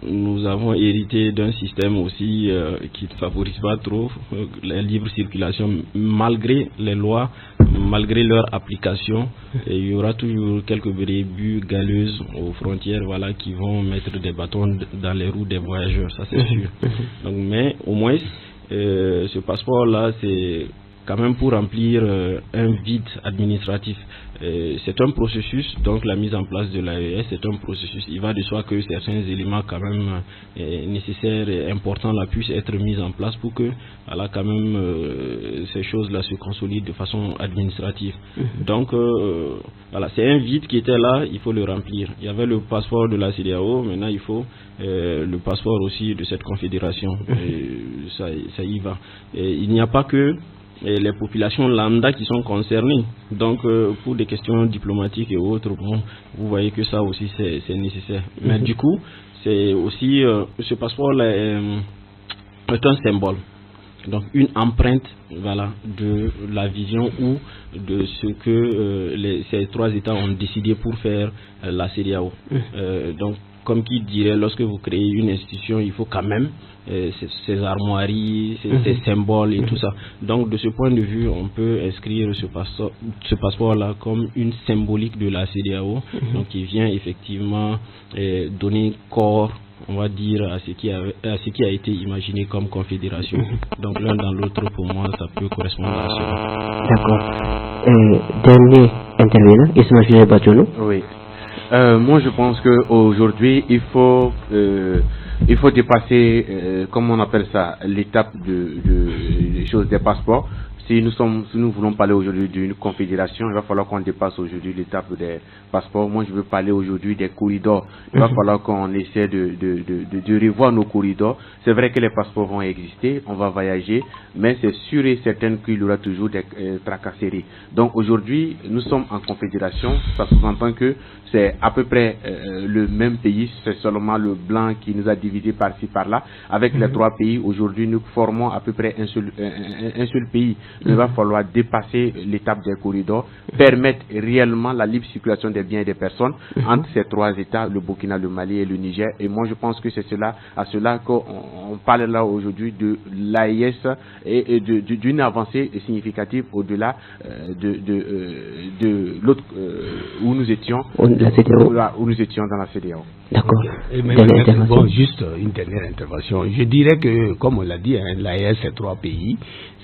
nous avons hérité d'un système aussi qui ne favorise pas trop la libre circulation malgré les lois, malgré leur application. Et il y aura toujours quelques brebis galeuses aux frontières, voilà, qui vont mettre des bâtons dans les roues des voyageurs, ça c'est sûr. Donc, mais au moins ce passeport-là, c'est quand même pour remplir un vide administratif. C'est un processus, donc la mise en place de l'AES, c'est un processus. Il va de soi que certains éléments quand même nécessaires et importants là puissent être mis en place pour que voilà, quand même ces choses-là se consolident de façon administrative. Donc voilà, c'est un vide qui était là, il faut le remplir. Il y avait le passeport de la CEDEAO, maintenant il faut le passeport aussi de cette confédération. Ça y va. Et il n'y a pas que les populations lambda qui sont concernées. Donc, pour des questions diplomatiques et autres, bon, vous voyez que ça aussi c'est nécessaire. Mais du coup, c'est aussi ce passeport-là est un symbole. Donc une empreinte, voilà, de la vision ou de ce que ces 3 États ont décidé pour faire la CEDEAO. Donc, comme qui dirait, lorsque vous créez une institution, il faut quand même ces armoiries, ces symboles et tout ça. Donc, de ce point de vue, on peut inscrire ce passeport-là comme une symbolique de la CEDEAO, donc qui vient effectivement donner corps, on va dire, à ce qui a été imaginé comme confédération. Donc l'un dans l'autre, pour moi, ça peut correspondre à cela. D'accord. Dernier intervenant, Ismaël Badjono. Oui. Moi, je pense qu'aujourd'hui, il faut dépasser, comment on appelle ça, l'étape des choses des passeports. Si nous voulons parler aujourd'hui d'une confédération, il va falloir qu'on dépasse aujourd'hui l'étape des passeports. Moi, je veux parler aujourd'hui des corridors. Il va falloir qu'on essaie de revoir nos corridors. C'est vrai que les passeports vont exister, on va voyager, mais c'est sûr et certain qu'il y aura toujours des tracasseries. Donc aujourd'hui, nous sommes en confédération. Ça sous-entend que c'est à peu près le même pays. C'est seulement le blanc qui nous a divisés par-ci, par-là. Avec les 3 pays, aujourd'hui, nous formons à peu près un seul pays. Il va falloir dépasser l'étape des corridors, permettre réellement la libre circulation des biens et des personnes entre ces 3 États, le Burkina, le Mali et le Niger. Et moi, je pense que c'est à cela qu'on parle là aujourd'hui de l'AES et d'une avancée significative au-delà de l'autre où nous étions dans la CEDEAO. D'accord. Bon, juste une dernière intervention. Je dirais que, comme on l'a dit, l'AES c'est 3 pays.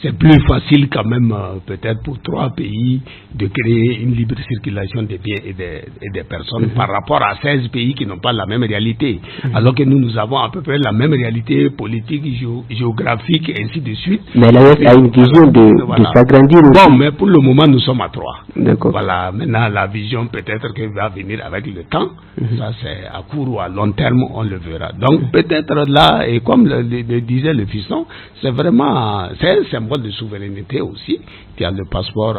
C'est plus facile quand même, peut-être pour 3 pays, de créer une libre circulation des biens et des personnes par rapport à 16 pays qui n'ont pas la même réalité. Alors que nous avons à peu près la même réalité politique, géographique, et ainsi de suite. Mais l'AES a une vision de s'agrandir aussi. Bon, mais pour le moment, nous sommes à 3. D'accord. Voilà, maintenant, la vision peut-être qu'elle va venir avec le temps. Ça, c'est à court ou à long terme, on le verra. Donc, peut-être là, et comme le disait le fiston, c'est vraiment, c'est un symbole de souveraineté aussi. Tu as le passeport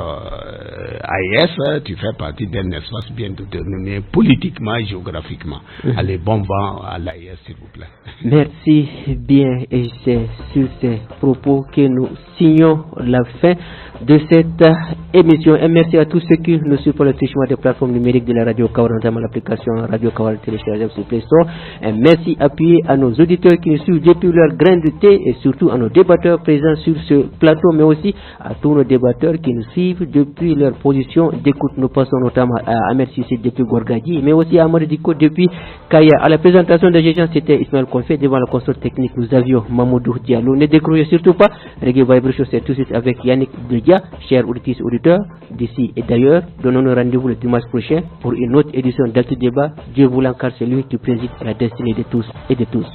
AES, tu fais partie d'un espace bien déterminé politiquement et géographiquement. Allez, bon vent à l'AES, s'il vous plaît. Merci bien, et c'est sur ces propos que nous signons la fin de cette émission. Et merci à tous ceux qui nous suivent pour le téléchargement des plateformes numériques de la Radio Kawaral, notamment l'application Radio Kawaral téléchargeable sur Play Store. Et merci appuyé à nos auditeurs qui nous suivent depuis leur grain de thé, et surtout à nos débatteurs présents sur ce plateau, mais aussi à tous nos débatteurs qui nous suivent depuis leur position d'écoute. Nous passons notamment à Ahmed Sissi depuis Gorgadi, mais aussi à Amadou Diko depuis Kaya. À la présentation de Géjan, c'était Ismaël Konfé. Devant la console technique, nous avions Mamoudou Diallo. Ne décroyez surtout pas. Reggae Vibration, c'est tout de suite avec Yannick Dedia. Chers auditeurs d'ici et d'ailleurs, donnons-nous rendez-vous le dimanche prochain pour une autre édition d'Actu Débat. Dieu voulant, car c'est lui qui préside la destinée de tous et de tous.